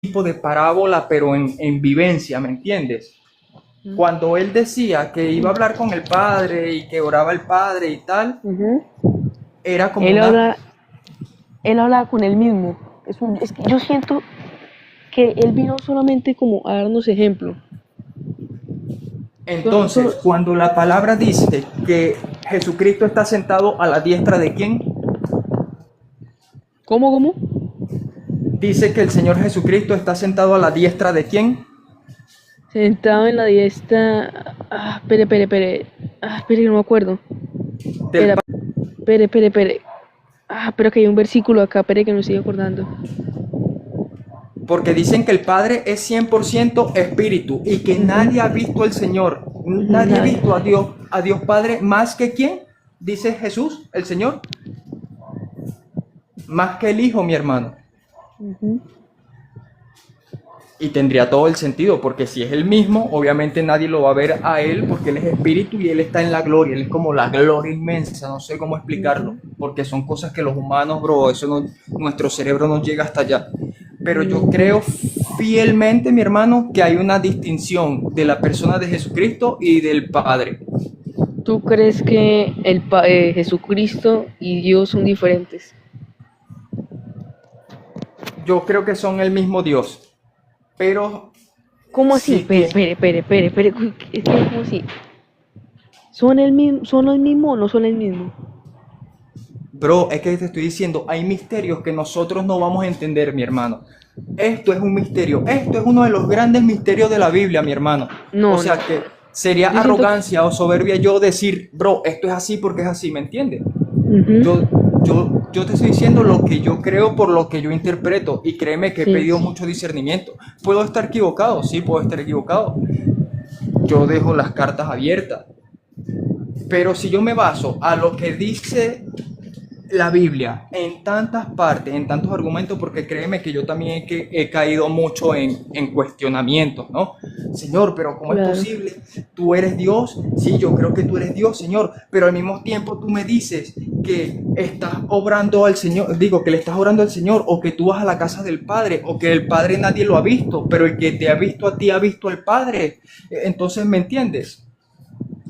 tipo de parábola, pero en vivencia, ¿me entiendes? Cuando él decía que iba a hablar con el Padre y que oraba al Padre y tal, Ujú. era como Él una... habla, él habla con él mismo. Es que yo siento que él vino solamente como a darnos ejemplo. Solo, Entonces, cuando la palabra dice que Jesucristo está sentado a la diestra de quién, ¿cómo, cómo? dice que el Señor Jesucristo está sentado a la diestra de quién, Sentado en la diestra. Ah, espere. Ah, espere, que no me acuerdo. del Espera, espere. Ah, pero que hay un versículo acá, espere que no estoy acordando. porque dicen que el Padre es 100% espíritu y que nadie ha Ujú, visto al Señor, ujú, nadie ha nadie. visto a Dios Padre más que quién, dice Jesús, el Señor, más que el Hijo, mi hermano. Ujú. Y tendría todo el sentido, porque si es el mismo, obviamente nadie lo va a ver a él, porque él es espíritu y él está en la gloria, él es como la gloria inmensa, no sé cómo explicarlo, porque son cosas que los humanos, bro, eso no, nuestro cerebro no llega hasta allá. Pero yo No. creo fielmente, mi hermano, que hay una distinción de la persona de Jesucristo y del Padre. ¿Tú crees que Jesucristo y Dios son diferentes? Yo creo que son el mismo Dios, pero ¿Cómo así? sí tiene... Espere. Es que, ¿cómo así? ¿Son el mismo o no son el mismo? Bro, es que te estoy diciendo, hay misterios que nosotros no vamos a entender, mi hermano. Esto es un misterio, esto es uno de los grandes misterios de la Biblia, mi hermano. O No. sea que sería Yo siento que... arrogancia o soberbia yo decir, bro, esto es así porque es así, ¿me entiendes? Ujú. Yo te estoy diciendo lo que yo creo por lo que yo interpreto y créeme que he Sí. pedido mucho discernimiento. ¿Puedo estar equivocado? Sí, puedo estar equivocado. Yo dejo las cartas abiertas. Pero si yo me baso a lo que dice la Biblia en tantas partes, en tantos argumentos, porque créeme que yo también he caído mucho en cuestionamientos, ¿no? Señor, pero ¿cómo es Claro. posible? ¿Tú eres Dios? Sí, yo creo que tú eres Dios, Señor, pero al mismo tiempo tú me dices que estás obrando al Señor, digo, que le estás orando al Señor, o que tú vas a la casa del Padre, o que el Padre nadie lo ha visto, pero el que te ha visto a ti ha visto al Padre. Entonces, ¿me entiendes?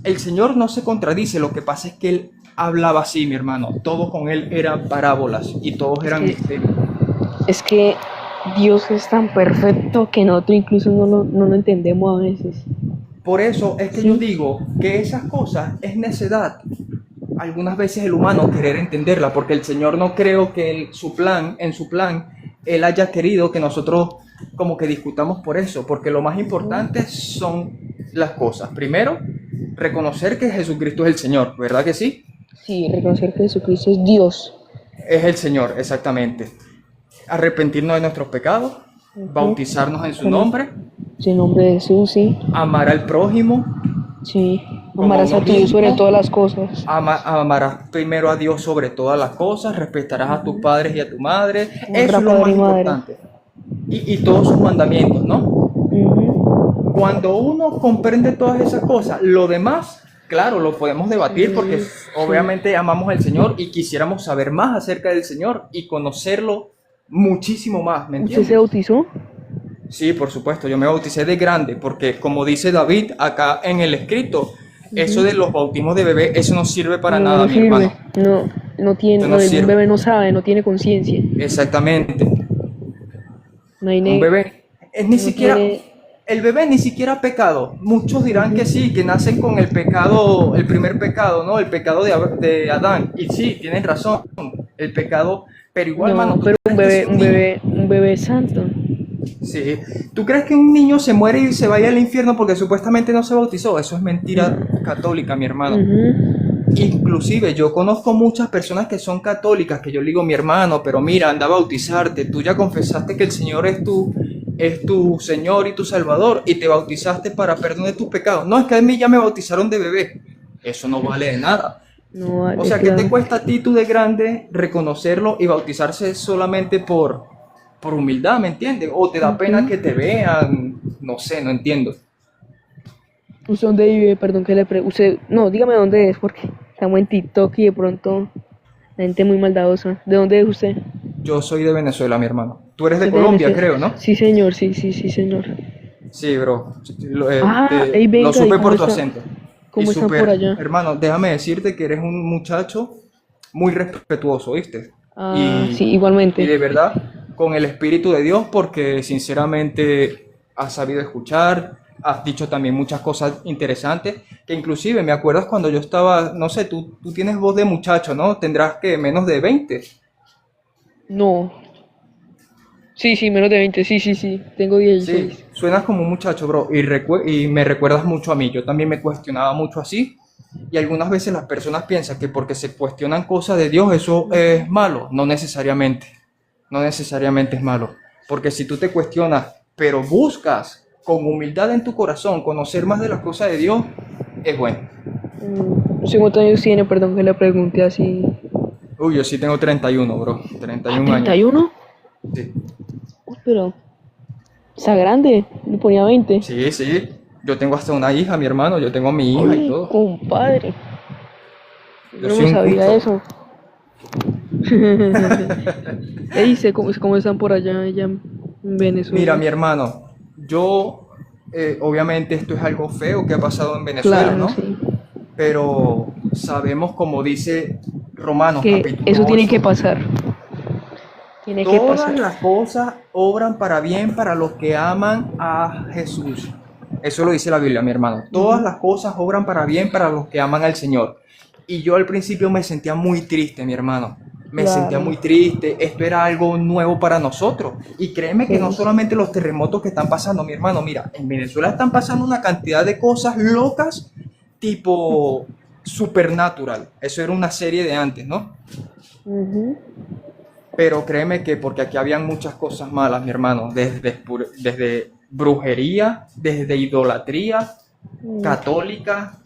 El Señor no se contradice, lo que pasa es que Él hablaba así, mi hermano. Todo con Él eran parábolas y todos Es eran que, misterios. es que Dios es tan perfecto que nosotros incluso no lo entendemos a veces. Por eso es que yo Sí. digo que esas cosas es necedad. Algunas veces el humano querer entenderla, porque el Señor no creo que en su plan, Él haya querido que nosotros como que discutamos por eso, porque lo más Ujú. importante son las cosas. Primero, reconocer que Jesucristo es el Señor, ¿verdad que sí? Sí, reconocer que Jesucristo es Dios. Es el Señor, exactamente. Arrepentirnos de nuestros pecados, Ujú. bautizarnos en su Con nombre, el nombre de Jesús, sí. amar al prójimo Sí. como a Amarás uno a tu Dios sobre mismo, todas las cosas. amarás primero a Dios sobre todas las cosas, respetarás a tus Ujú. padres y a tu madre, eso Honra es lo padre más y madre. importante. Y todos sus mandamientos, ¿no? Ujú. Cuando uno comprende todas esas cosas, lo demás, claro, lo podemos debatir porque Sí. obviamente amamos al Señor y quisiéramos saber más acerca del Señor y conocerlo muchísimo más, ¿me ¿Usted se entiendes? bautizó? Sí, por supuesto, yo me bauticé de grande porque como dice David acá en el escrito, eso de Ujú. los bautismos de bebé, eso no sirve para No, nada, no mi hermano. sirve. No tiene, Eso no un sirve. bebé no sabe, no tiene conciencia. Exactamente. No hay Un bebé es ni no siquiera, tiene. el bebé ni siquiera ha pecado. Muchos dirán que Ujú. sí, que nacen con el pecado, el primer pecado, ¿no? El pecado de Adán. Y sí, tienen razón, el pecado, pero igual, No, mano, ¿tú pero crees que si un niño, un bebé es santo. sí, tú crees que un niño se muere y se vaya al infierno porque supuestamente no se bautizó? Eso es mentira católica, mi hermano. Ujú. Inclusive yo conozco muchas personas que son católicas, que yo le digo, mi hermano, pero mira, anda a bautizarte, tú ya confesaste que el Señor es tu Señor y tu Salvador y te bautizaste para perdón de tus pecados. No, es que a mí ya me bautizaron de bebé. Eso no vale de nada. No O vale, sea, ¿qué te claro. cuesta a ti tú de grande reconocerlo y bautizarse solamente por humildad, ¿me entiendes? O te da pena Ujú. que te vean, no sé, no entiendo. ¿Usted dónde vive? Perdón que le pregunte. No, dígame dónde es, porque estamos en TikTok y de pronto la gente muy maldadosa. ¿De dónde es usted? Yo soy de Venezuela, mi hermano. Tú eres de Déjeme Colombia, ser. creo, ¿no? Sí, señor, sí, sí, sí, señor. Sí, bro. Ey, Lo venga, ¿y supe por tu acento. Y cómo están por súper, allá? hermano, déjame decirte que eres un muchacho muy respetuoso, ¿viste? Ah, sí, Y igualmente. de verdad, con el Espíritu de Dios, porque sinceramente has sabido escuchar, has dicho también muchas cosas interesantes, que inclusive me acuerdas cuando yo estaba, no sé, tú tienes voz de muchacho, ¿no? Tendrás que menos de 20. No. Sí, sí, menos de 20. Sí, sí, sí. Tengo Sí, 16. suenas como un muchacho, bro, y me recuerdas mucho a mí. Yo también me cuestionaba mucho así. Y algunas veces las personas piensan que porque se cuestionan cosas de Dios, eso es malo. No necesariamente. No necesariamente es malo. Porque si tú te cuestionas, pero buscas con humildad en tu corazón conocer más de las cosas de Dios, es bueno. No sé cuántos años tiene, perdón que le pregunté así. Uy, yo sí tengo 31, bro. treinta y Ah, un años. 31. Sí, Uy, pero está grande. Le ponía 20. sí, sí. Yo tengo hasta una hija, mi hermano. Yo tengo a mi hija y Uy, todo. compadre. Yo Yo no soy me un sabía cucho. eso. ¿Qué dice? ¿Cómo están por allá, en Mira, Venezuela? mi hermano, yo, obviamente esto es algo feo que ha pasado en Venezuela, Claro, ¿no? sí. Pero sabemos, como dice Romanos Que capítulo eso tiene que 8, pasar. Tiene que todas pasar. las cosas obran para bien para los que aman a Jesús. Eso lo dice la Biblia, mi hermano. Todas Ujú. las cosas obran para bien para los que aman al Señor. Y yo al principio me sentía muy triste, mi hermano. Me sentía Claro. muy triste. Esto era algo nuevo para nosotros. Y créeme que no Sí. solamente los terremotos que están pasando, mi hermano. Mira, en Venezuela están pasando una cantidad de cosas locas tipo Supernatural. Eso era una serie de antes, ¿no? Ujú. Pero créeme que porque aquí habían muchas cosas malas, mi hermano, desde brujería, desde idolatría Mm. católica,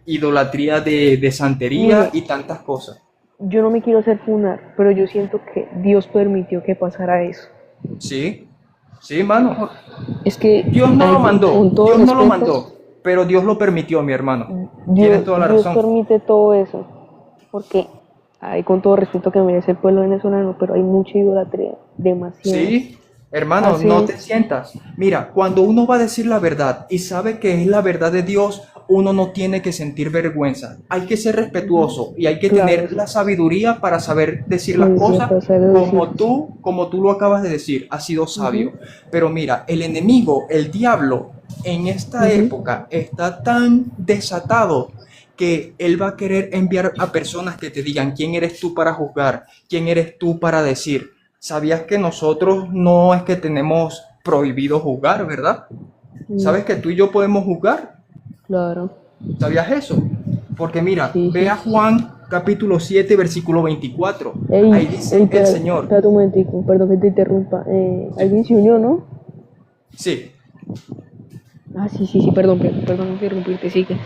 idolatría de santería Mire, y tantas cosas. yo no me quiero hacer funar, pero yo siento que Dios permitió que pasara eso. Sí, sí, mano. Por- Es que, Dios no lo mandó, con todo Dios no lo respeto, mandó, pero Dios lo permitió, mi hermano. Tienes toda la Dios razón. permite todo eso. Porque, hay con todo respeto que merece el pueblo venezolano, pero hay mucha idolatría, demasiada. Sí, hermano, no Hace, te sientas. Mira, cuando uno va a decir la verdad y sabe que es la verdad de Dios, uno no tiene que sentir vergüenza. Hay que ser respetuoso y hay que claro, tener la sabiduría para saber decir las sí, sí, cosas pasar a decir. como tú lo acabas de decir. Has sido Ujú, sabio. Pero mira, el enemigo, el diablo, en esta ujú. época está tan desatado que él va a querer enviar a personas que te digan quién eres tú para juzgar, quién eres tú para decir. ¿Sabías que nosotros no es que tenemos prohibido juzgar, verdad? Mm, ¿Sabes que tú y yo podemos juzgar? claro, ¿Sabías eso? Porque mira, sí, ve sí. a Juan capítulo 7 versículo 24. Ey, Ahí dice el Señor. espérate un momentico, perdón que te interrumpa. Sí, ¿Alguien se unió, no? sí. Ah, sí, sí, sí, perdón, perdón interrumpirte, sigue.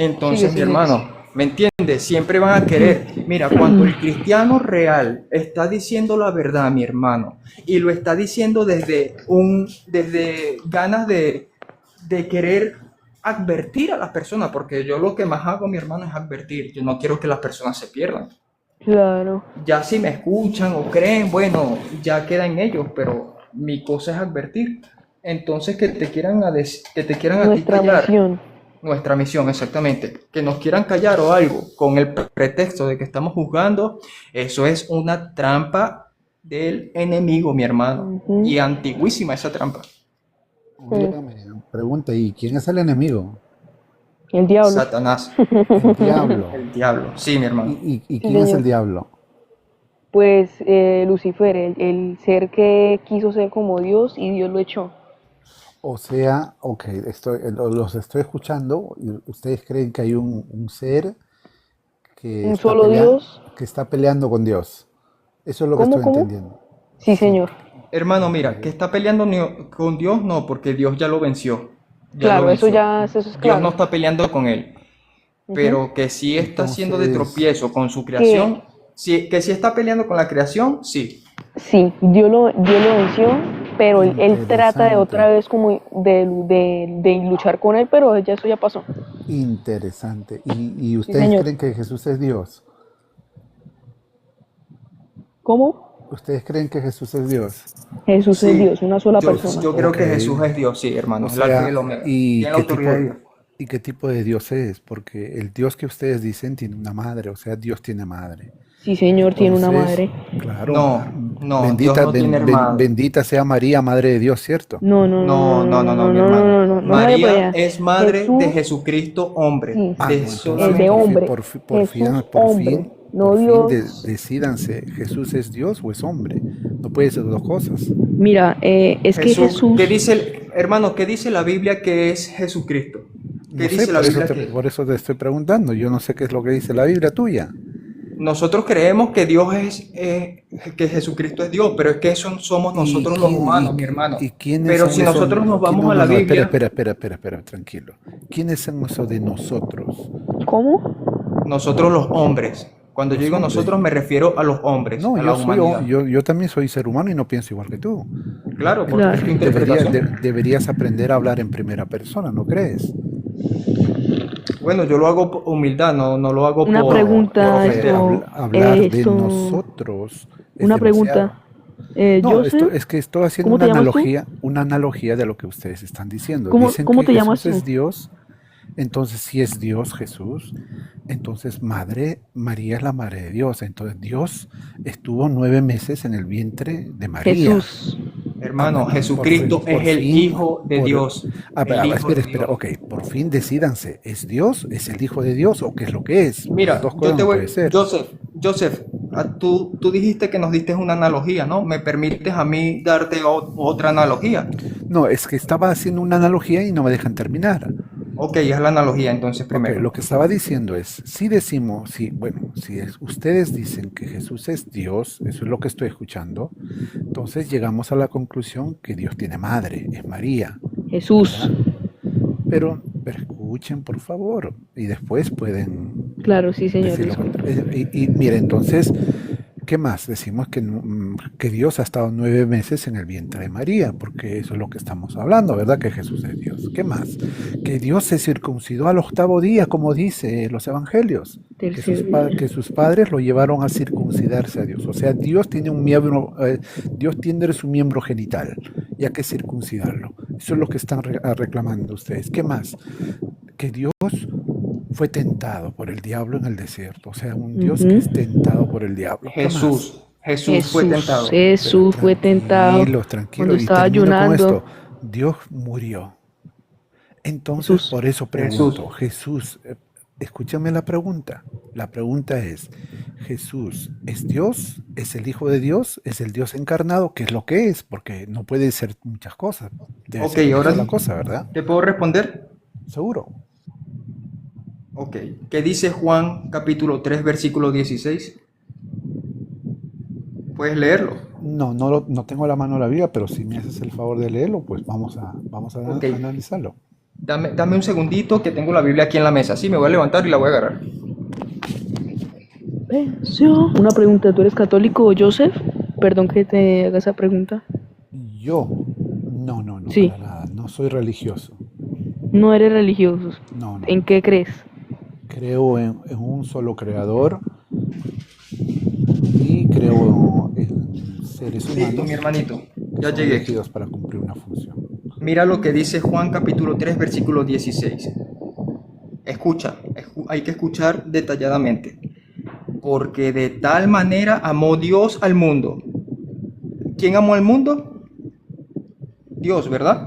Sigue, Entonces, mi sigue. hermano, ¿me entiendes? Siempre van a querer. Mira, cuando el cristiano real está diciendo la verdad, mi hermano, y lo está diciendo desde ganas de querer advertir a las personas, porque yo lo que más hago, mi hermano, es advertir. Yo no quiero que las personas se pierdan. Claro, Ya si me escuchan o creen, bueno, ya queda en ellos, pero mi cosa es advertir. Entonces, que te quieran a ti nuestra callar, misión. nuestra misión, exactamente. Que nos quieran callar o algo con el pretexto de que estamos juzgando, eso es una trampa del enemigo, mi hermano. Ujú. Y antiguísima esa trampa. Mm, Óigame, pregunta, ¿y quién es el enemigo? el diablo. Satanás, El diablo. el diablo. Sí, mi ¿Y, hermano. y Sí, quién es el señor. diablo? Pues Lucifer, el ser que quiso ser como Dios y Dios lo echó. O sea, ok, los estoy escuchando y ustedes creen que hay un ser Un solo Dios. que está peleando con Dios. Eso es lo que ¿Cómo, estoy cómo? entendiendo. Sí, Sí. señor. Hermano, mira, que está peleando con Dios, no, porque Dios ya lo venció. Ya lo Claro, venció. eso es Dios no claro. está peleando con él. Ujú. Pero que sí está haciendo de Entonces, tropiezo con su Que creación, sí, que sí está peleando con la creación, sí. sí, Dios lo venció, pero él trata de interesante, otra vez como de luchar con él, pero ya eso ya pasó. interesante. Y Sí, ustedes señor. creen que Jesús es Dios? ¿Cómo? ¿Ustedes creen que Jesús es Dios? Jesús es Sí, Dios, una sola yo, persona. yo creo Ok. que Jesús es Dios, sí, O hermano, es el alfa y sea, el omega. Tiene la autoridad de Dios. ¿y qué tipo de Dios es? Porque el Dios que ustedes dicen tiene una madre, o sea, Dios tiene madre. Sí, Señor, tiene una Entonces, madre. claro, No, Dios no tiene hermano. bendita sea María, Madre de Dios, ¿cierto? No, no, no, no, No, no, no, no, no, no, mi no, no, hermano. no, no, no vaya para María allá. es madre de Jesús, Jesucristo, hombre, sí, Ah, de no, entonces de solamente. hombre. Jesús, hombre, no Dios. decídanse, ¿Jesús es Dios o es hombre? No puede ser dos cosas. Mira, es que Jesús, ¿qué Jesús, dice hermano, qué dice la Biblia que es Jesucristo? ¿Qué No sé, dice la Biblia que es? por eso te estoy preguntando. Yo no sé qué es lo que dice la Biblia tuya. Nosotros creemos que Dios es, que Jesucristo es Dios, pero es que eso somos ¿Y, nosotros los quién- humanos, mi hermano. y quiénes Pero son si esos? nosotros nos vamos No, a no, la no, espera, Biblia, espera, tranquilo. ¿Quiénes son esos de nosotros? ¿cómo? nosotros los hombres, cuando yo Los digo hombres. nosotros me refiero a los hombres, No, a la humanidad. yo también soy ser humano y no pienso igual que tú. Claro, porque es tu Claro. interpretación. Deberías aprender a hablar en primera persona, ¿no crees? Bueno, yo lo hago por humildad, no lo hago Una por pregunta, ofender. Hablar de esto, nosotros es una demasiado. pregunta. No, Joseph, es que estoy haciendo ¿cómo te llamas tú? una analogía de lo que ustedes están diciendo. ¿Cómo, Dicen cómo que te llamas Jesús tú? es Dios, entonces si es Dios Jesús, entonces María es la madre de Dios. Entonces Dios estuvo 9 meses en el vientre de María. Jesús. Hermano, Por Jesucristo fin, es el Hijo de Dios. A ver, El Hijo de espera, Dios. ok, por fin decídanse, ¿es Dios? ¿Es el Hijo de Dios? ¿O qué es lo que es? Las Mira, dos yo cosas te no voy, puede ser. Joseph, tú dijiste que nos diste una analogía, ¿no? ¿Me permites a mí darte otra analogía? No, es que estaba haciendo una analogía y no me dejan terminar. Ok, haz la analogía entonces Ok, primero. lo que estaba diciendo es, si decimos, ustedes dicen que Jesús es Dios, eso es lo que estoy escuchando, entonces llegamos a la conclusión que Dios tiene madre, es María, Jesús. ¿verdad? Pero escuchen, por favor, y después pueden Claro, sí, Señor. decir lo Disculpa. contrario. Y mire, entonces, ¿qué más? Decimos que Dios ha estado 9 meses en el vientre de María, porque eso es lo que estamos hablando, ¿verdad? Que Jesús es Dios. ¿Qué más? Que Dios se circuncidó al 8.º día, como dice los evangelios. Tercer día. Que sus padres lo llevaron a circuncidarse a Dios. O sea, Dios tiene un miembro, Dios tiene su miembro genital, y hay que circuncidarlo. Eso es lo que están reclamando ustedes. ¿Qué más? Que Dios fue tentado por el diablo en el desierto. O sea, un Dios que es tentado por el diablo. ¿Qué más? Jesús fue tentado. Jesús fue tentado cuando Tranquilos. Y estaba termino con ayunando. esto. Dios murió. Entonces, Jesús. por eso pregunto, Jesús, escúchame la pregunta. La pregunta es, ¿Jesús es Dios? ¿Es el Hijo de Dios? ¿Es el Dios encarnado? ¿Qué es lo que es? Porque no puede ser muchas cosas. Debe Ok, ser una ahora sola cosa, ¿verdad? ¿te puedo responder? Seguro. Ok. ¿Qué dice Juan capítulo 3, versículo 16? Puedes leerlo. No tengo a la mano la Biblia, pero si me haces el favor de leerlo, pues vamos a Ok. analizarlo. Dame un segundito que tengo la Biblia aquí en la mesa. Sí, me voy a levantar y la voy a agarrar. Una pregunta, ¿tú eres católico, Joseph? Perdón que te haga esa pregunta. Yo, no, Sí. para nada, no soy religioso. No eres religioso. No. ¿En qué crees? Creo en un solo creador y creo en seres Listo, humanos mi hermanito. que Ya son llegué. elegidos para cumplir una función. Mira lo que dice Juan capítulo 3, versículo 16. Escucha, hay que escuchar detalladamente. Porque de tal manera amó Dios al mundo. ¿Quién amó al mundo? Dios, ¿verdad?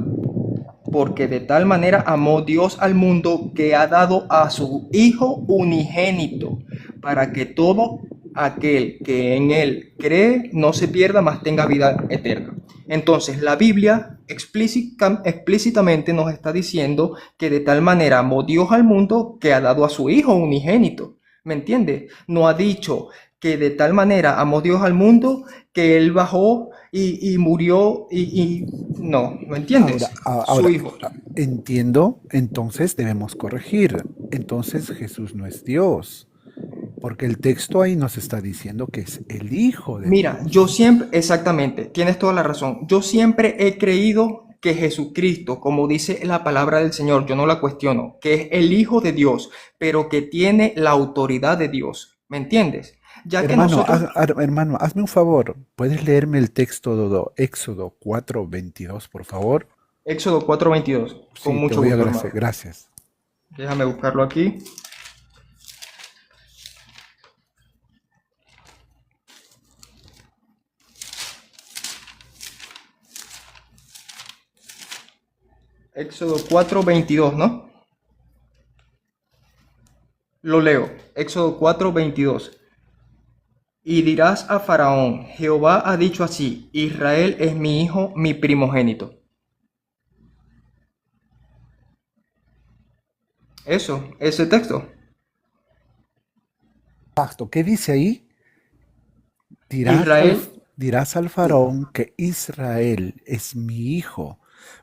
Porque de tal manera amó Dios al mundo que ha dado a su Hijo unigénito, para que todo aquel que en él cree no se pierda, mas tenga vida eterna. Entonces la Biblia explícitamente nos está diciendo que de tal manera amó Dios al mundo que ha dado a su Hijo unigénito. ¿Me entiendes? No ha dicho que de tal manera amó Dios al mundo que Él bajó y murió no, ¿me entiendes? Su Hijo. Entiendo, entonces debemos corregir. Entonces Jesús no es Dios, porque el texto ahí nos está diciendo que es el Hijo de Mira, Dios. yo siempre, exactamente, tienes toda la razón. Yo siempre he creído que Jesucristo, como dice la palabra del Señor, yo no la cuestiono, que es el Hijo de Dios, pero que tiene la autoridad de Dios. ¿Me entiendes? ya que Hermano, nosotros, hermano, hazme un favor. ¿Puedes leerme el texto de Éxodo 4:22, por favor? Éxodo 4:22, con Sí, te mucho voy a gusto, agradecer. hermano. Gracias. Déjame buscarlo aquí. Éxodo 4:22, ¿no? Lo leo. Éxodo 4:22. Y dirás a Faraón, Jehová ha dicho así, Israel es mi hijo, mi primogénito. Eso, ese texto. Pacto, ¿qué dice ahí? Dirás al, Israel, dirás al faraón que Israel es mi hijo,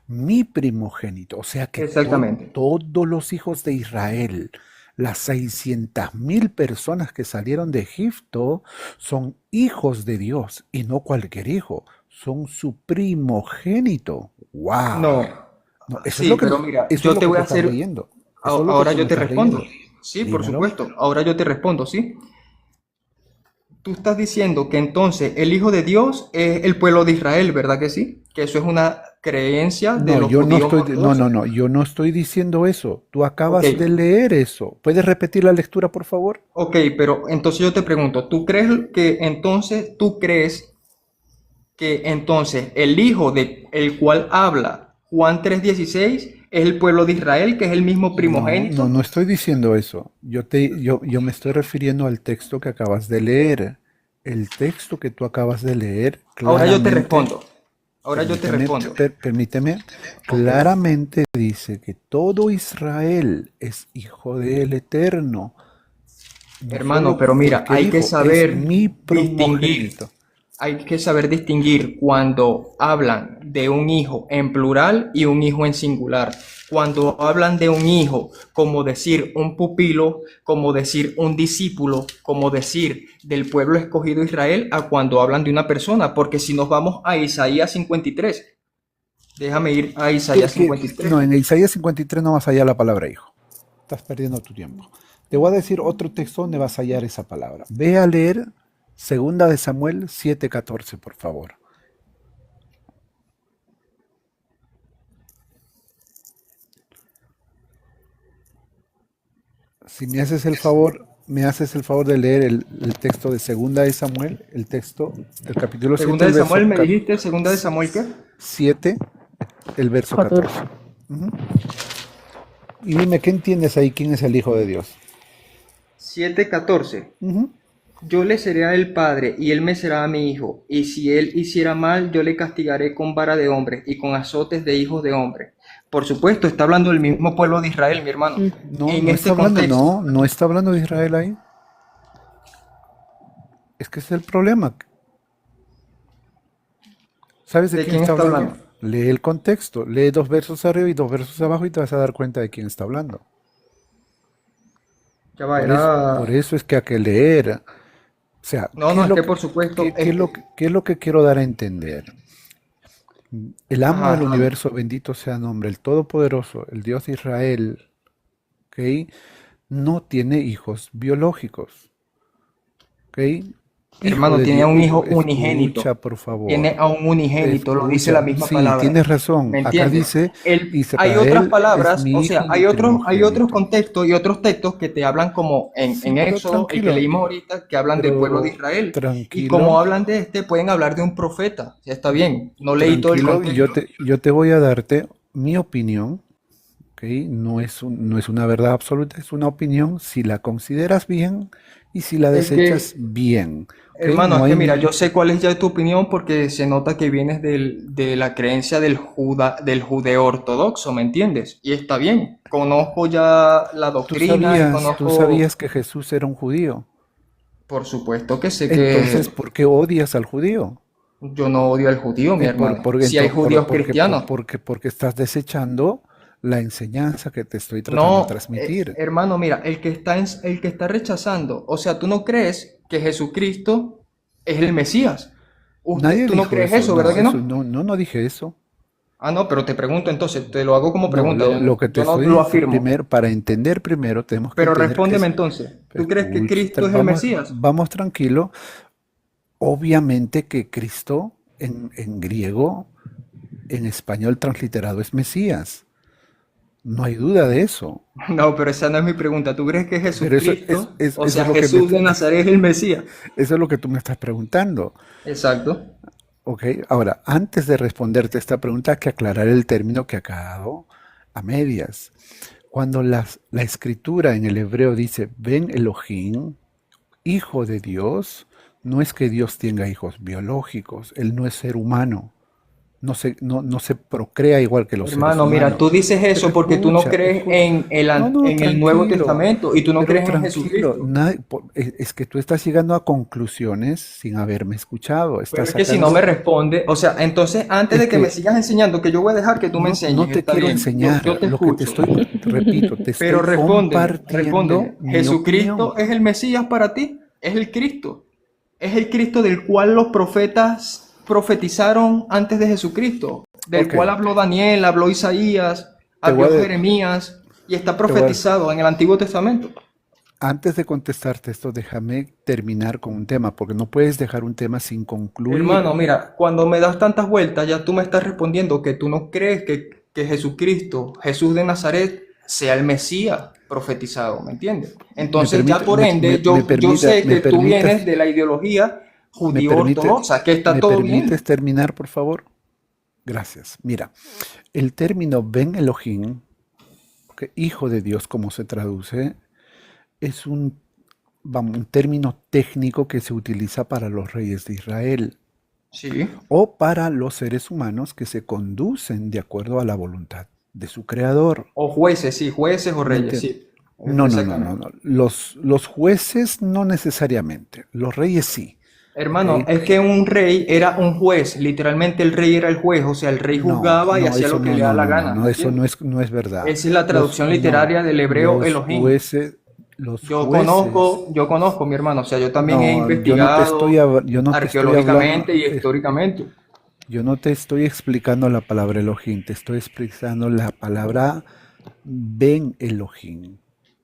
mi primogénito. O sea que exactamente. todos los hijos de Israel, las 600.000 personas que salieron de Egipto, son hijos de Dios y no cualquier hijo, son su primogénito. ¡Wow! No, No, eso es sí, lo que, pero mira, eso es yo lo te que voy tú a estás hacer, leyendo. Eso es lo que ahora tú me yo te estás respondo. leyendo. Sí, por Dímelo. supuesto, ahora yo te respondo, sí. Tú estás diciendo que entonces el Hijo de Dios es el pueblo de Israel, ¿verdad que sí? Que eso es una creencia de No, los yo no judíos estoy, no, ortodoxos. no, no, yo no estoy diciendo eso. Tú Ok, acabas de leer eso. ¿Puedes repetir la lectura, por favor? ok, pero entonces yo te pregunto, ¿tú crees que entonces el Hijo de el cual habla Juan 3:16 es el pueblo de Israel, que es el mismo No, no, primogénito? no estoy diciendo eso. Yo me estoy refiriendo al texto que acabas de leer. El texto que tú acabas de leer Ahora yo te claramente, respondo. Ahora yo te respondo. permíteme, Ok. claramente dice que todo Israel es hijo del Eterno. No Hermano, solo pero mira, cualquier hijo, es mi primogénito. hay que saber distinguir cuando hablan de un hijo en plural y un hijo en singular. Cuando hablan de un hijo, como decir un pupilo, como decir un discípulo, como decir del pueblo escogido Israel, a cuando hablan de una persona. Porque si nos vamos a Isaías 53, déjame ir a Isaías 53. No, en Isaías 53 no vas a hallar la palabra hijo. Estás perdiendo tu tiempo. Te voy a decir otro texto donde vas a hallar esa palabra. Ve a leer Segunda de Samuel 7:14, por favor. Si me haces el favor de leer el texto de Segunda de Samuel, el texto del capítulo 7, Segunda el de Samuel, verso me dijiste, segunda de Samuel, ¿qué? 7, el verso 14. 14. Ujú. Y dime, ¿qué entiendes ahí? ¿Quién es el Hijo de Dios? 7:14. Ujú. Yo le seré a él padre, y él me será a mi hijo. Y si él hiciera mal, yo le castigaré con vara de hombre y con azotes de hijos de hombre. Por supuesto, está hablando del mismo pueblo de Israel, mi hermano. Mm. No, En no está este hablando, contexto, no está hablando de Israel ahí. Es que ese es el problema. ¿Sabes de ¿de quién quién está está hablando? hablando? Lee el contexto, lee 2 versos arriba y 2 versos abajo y te vas a dar cuenta de quién está hablando. Ya va, Por era... eso es que hay que leer. O sea, No, no, es que por supuesto, ¿qué es lo que quiero dar a entender? El amo del ajá, universo, bendito sea nombre, el Todopoderoso, el Dios de Israel, ¿ok? No tiene hijos biológicos, ¿ok? Hijo hermano, de tiene a Dios, un hijo escucha unigénito. por Tiene favor, a un unigénito, lo dice la escucha, misma sí, palabra. tienes razón, ¿Me acá entiendes? dice, Hay otras Israel es palabras, mi o sea, hijo, mi hay otros primogénito. contextos y otros textos que te hablan como Sí, en pero Éxodo, el que tranquilo, leímos ahorita, que hablan del pueblo de pero Israel. Y como tranquilo, hablan de este, pueden hablar de un profeta. Ya está bien, no leí todo el tranquilo, contexto. yo te voy a darte mi opinión, ¿ok? No es una verdad absoluta, es una opinión si la consideras bien y si la Es desechas que bien, ¿ok? hermano, No es que hay mira, ni... yo sé cuál es ya tu opinión porque se nota que vienes de la creencia del judeo ortodoxo, ¿me entiendes? Y está bien, conozco ya la doctrina y Tú conozco, sabías que Jesús era un judío. por supuesto que sé Entonces, que ¿por qué odias al judío? yo no odio al judío, mi hermano. Si hay judíos cristianos. Porque estás desechando la enseñanza que te estoy tratando de No, transmitir. hermano, mira, el que está rechazando, o sea, tú no crees que Jesucristo es el Mesías. Nadie Tú no dijo crees eso, eso, ¿verdad no, que eso, no? no dije eso. Ah, no, pero te pregunto entonces, te lo hago como No, pregunta, lo que te yo no estoy lo diciendo afirmo. primero, para entender primero, tenemos que Pero entender que respóndeme es. entonces, ¿tú crees que Escucha, Cristo es el vamos, Mesías? vamos tranquilo. Obviamente que Cristo en griego, en español transliterado es Mesías. No hay duda de eso. No, pero esa no es mi pregunta. ¿Tú crees que Pero Jesucristo, o eso sea, es lo que me, Jesús de Nazaret es el Mesías? eso es lo que tú me estás preguntando. Exacto. Ok, ahora, antes de responderte esta pregunta, hay que aclarar el término que ha quedado a medias. Cuando la escritura en el hebreo dice, ven Elohim, hijo de Dios, no es que Dios tenga hijos biológicos, Él no es ser humano, no se procrea igual que los seres Hermano, mira, humanos. tú dices Pero eso porque tú no escucha, crees no, no, en el Nuevo tranquilo, Testamento y tú no pero crees en tranquilo, Jesucristo. es que tú estás llegando a conclusiones sin haberme escuchado, Pero estás es que si no me sacando, responde, o sea, entonces antes es de que me que sigas enseñando, que yo voy a dejar que tú me no, no enseñes, te está quiero bien, yo enseñar, te lo que te escucho. estoy, repito, te Pero estoy respóndeme, compartiendo respóndeme. mi opinión. ¿Jesucristo es el Mesías para ti? ¿Es el Cristo? ¿Es el Cristo del cual los profetas profetizaron antes de Jesucristo? Del Ok, cual habló Daniel, habló Isaías, te voy a, habló de- Jeremías y está te voy a- profetizado en el Antiguo Testamento. antes de contestarte esto, déjame terminar con un tema, porque no puedes dejar un tema sin concluir. Hermano, mira, cuando me das tantas vueltas, ya tú me estás respondiendo que tú no crees que Jesucristo, Jesús de Nazaret, sea el Mesías profetizado, ¿me entiendes? ¿Me Entonces ya permite, por ende, yo sé me que tú vienes permites, de la ideología me permite, judío-ortodoxa, que está me todo permites bien. terminar, por favor? Gracias. Mira, el término Ben Elohim, que hijo de Dios, como se traduce, es un término técnico que se utiliza para los reyes de Israel Sí. o para los seres humanos que se conducen de acuerdo a la voluntad de su creador. O jueces, sí, jueces o ¿Me reyes, entiendes? sí. No, no, no, no, Exactamente. no. Los jueces no necesariamente, los reyes sí. ¿Ok? Hermano, es que un rey era un juez, literalmente el rey era el juez, o sea, el rey No, juzgaba y no, hacía eso lo que no, le da no, la no, no, gana, ¿me no, eso entiendes? no es verdad. Esa es la traducción No, literaria del hebreo Elohim. los jueces, Yo conozco, mi hermano, o sea, yo también he no, investigado yo no te estoy hablando, arqueológicamente y históricamente. yo no te estoy explicando la palabra Elohim, te estoy explicando la palabra Ben Elohim,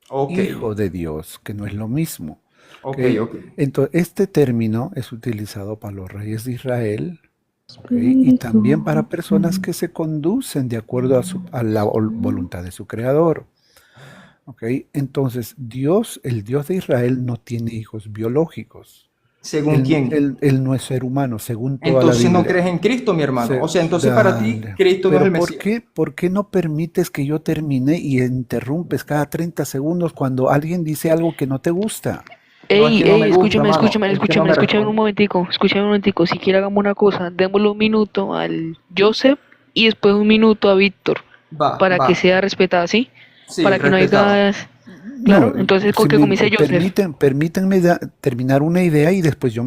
Ok, hijo de Dios, que no es lo mismo. ¿Ok? ok, ok. Entonces, este término es utilizado para los reyes de Israel, ¿ok? Y también para personas que se conducen de acuerdo a la voluntad de su creador. ¿Ok? Entonces, Dios, el Dios de Israel, no tiene hijos biológicos. ¿Según quién? Él no es ser humano, según toda la Entonces no Biblia. crees en Cristo, mi hermano. O sea, entonces para ti Dale. Cristo no es el Pero Mesías. por qué no permites que yo termine y interrumpes cada 30 segundos cuando alguien dice algo que no te gusta? No es Ey, que no me gusta, escúchame, mano, es que no me escúchame responde. un momentico. Si quiere hagamos una cosa, démosle un minuto al Joseph y después un minuto a Víctor, Va, para va. que sea respetado, ¿sí? Sí, Para que no respetado. haya... No, Claro, entonces con si que me comience Joseph. permítanme terminar una idea y después yo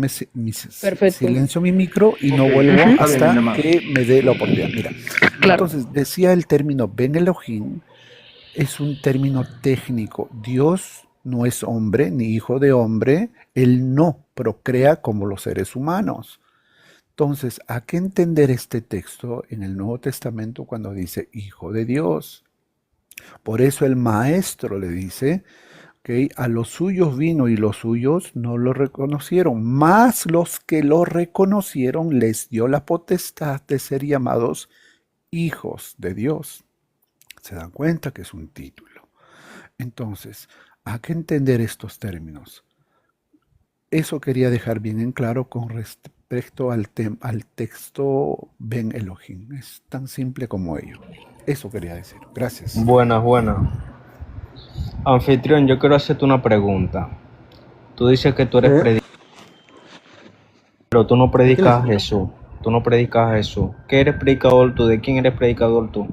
Perfecto. silencio mi micro y Ok, no vuelvo está bien, mi hasta hermano. que me dé la oportunidad. Mira, Claro. entonces decía el término Ben Elohim, es un término técnico. Dios no es hombre ni hijo de hombre, él no procrea como los seres humanos. Entonces, ¿a qué entender este texto en el Nuevo Testamento cuando dice hijo de Dios? Por eso el maestro le dice, ¿ok? A los suyos vino y los suyos no lo reconocieron, mas los que lo reconocieron les dio la potestad de ser llamados hijos de Dios. Se dan cuenta que es un título. Entonces, hay que entender estos términos. Eso quería dejar bien en claro con respecto al texto Ben Elohim. Es tan simple como ello. Eso quería decir. Gracias. Buenas, buenas. Anfitrión, yo quiero hacerte una pregunta. Tú dices que tú eres predicador, pero tú no predicas a Jesús. Tú no predicas a Jesús. ¿Qué eres predicador tú? ¿De quién eres predicador tú?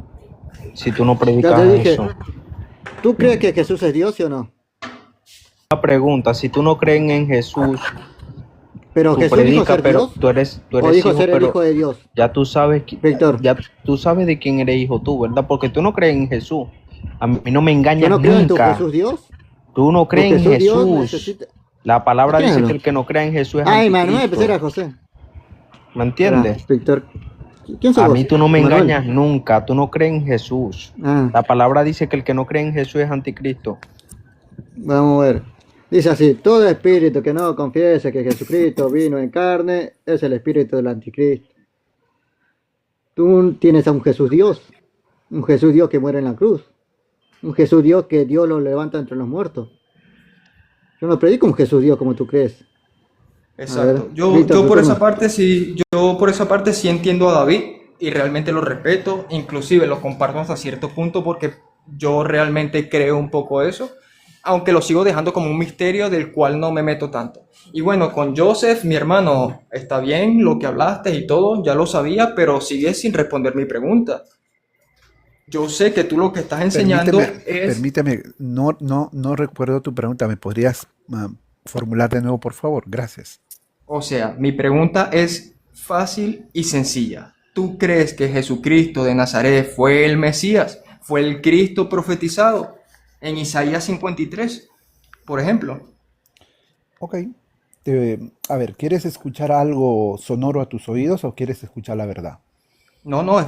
Si tú no Ya predicas te a dije, Jesús. ¿tú crees que Jesús es Dios, sí o no? Una pregunta, si tú no crees en Jesús, Pero tú Jesús dijo predicas, ser pero Dios tú eres o dijo hijo, ser el pero hijo de Dios. ya tú sabes, Víctor, ya tú sabes de quién eres hijo tú, ¿verdad? Porque tú no crees en Jesús. A mí no me yo engañas no creo en tu nunca. Jesús Dios. Tú no Tu crees en Jesús Dios Jesús. necesita... La palabra dice que Créelo. el que no cree en Jesús es Ay, Manuel, pues anticristo. era José. ¿Me Espera, entiendes? Víctor, ¿Quién sos A vos? mí tú no me Manuel. engañas nunca, tú no crees en Jesús. Ah, La palabra dice que el que no cree en Jesús es anticristo. vamos a ver. Dice así, todo espíritu que no confiese que Jesucristo vino en carne es el espíritu del anticristo. Tú tienes a un Jesús Dios que muere en la cruz, un Jesús Dios que Dios lo levanta entre los muertos. Yo no predico un Jesús Dios como tú crees. A ver, Exacto. Yo, Víctor, yo tu por esa turno. parte sí, yo por esa parte sí entiendo a David y realmente lo respeto, inclusive lo comparto hasta cierto punto porque yo realmente creo un poco eso, aunque lo sigo dejando como un misterio del cual no me meto tanto. Y bueno, con Joseph, mi hermano, está bien lo que hablaste y todo, ya lo sabía, pero sigues sin responder mi pregunta. Yo sé que tú lo que estás enseñando es, Permíteme, no recuerdo tu pregunta. ¿Me podrías formular de nuevo, por favor? Gracias. o sea, mi pregunta es fácil y sencilla. ¿Tú crees que Jesucristo de Nazaret fue el Mesías? ¿Fue el Cristo profetizado en Isaías 53, por ejemplo? Ok. A ver, ¿quieres escuchar algo sonoro a tus oídos o quieres escuchar la verdad? No, no,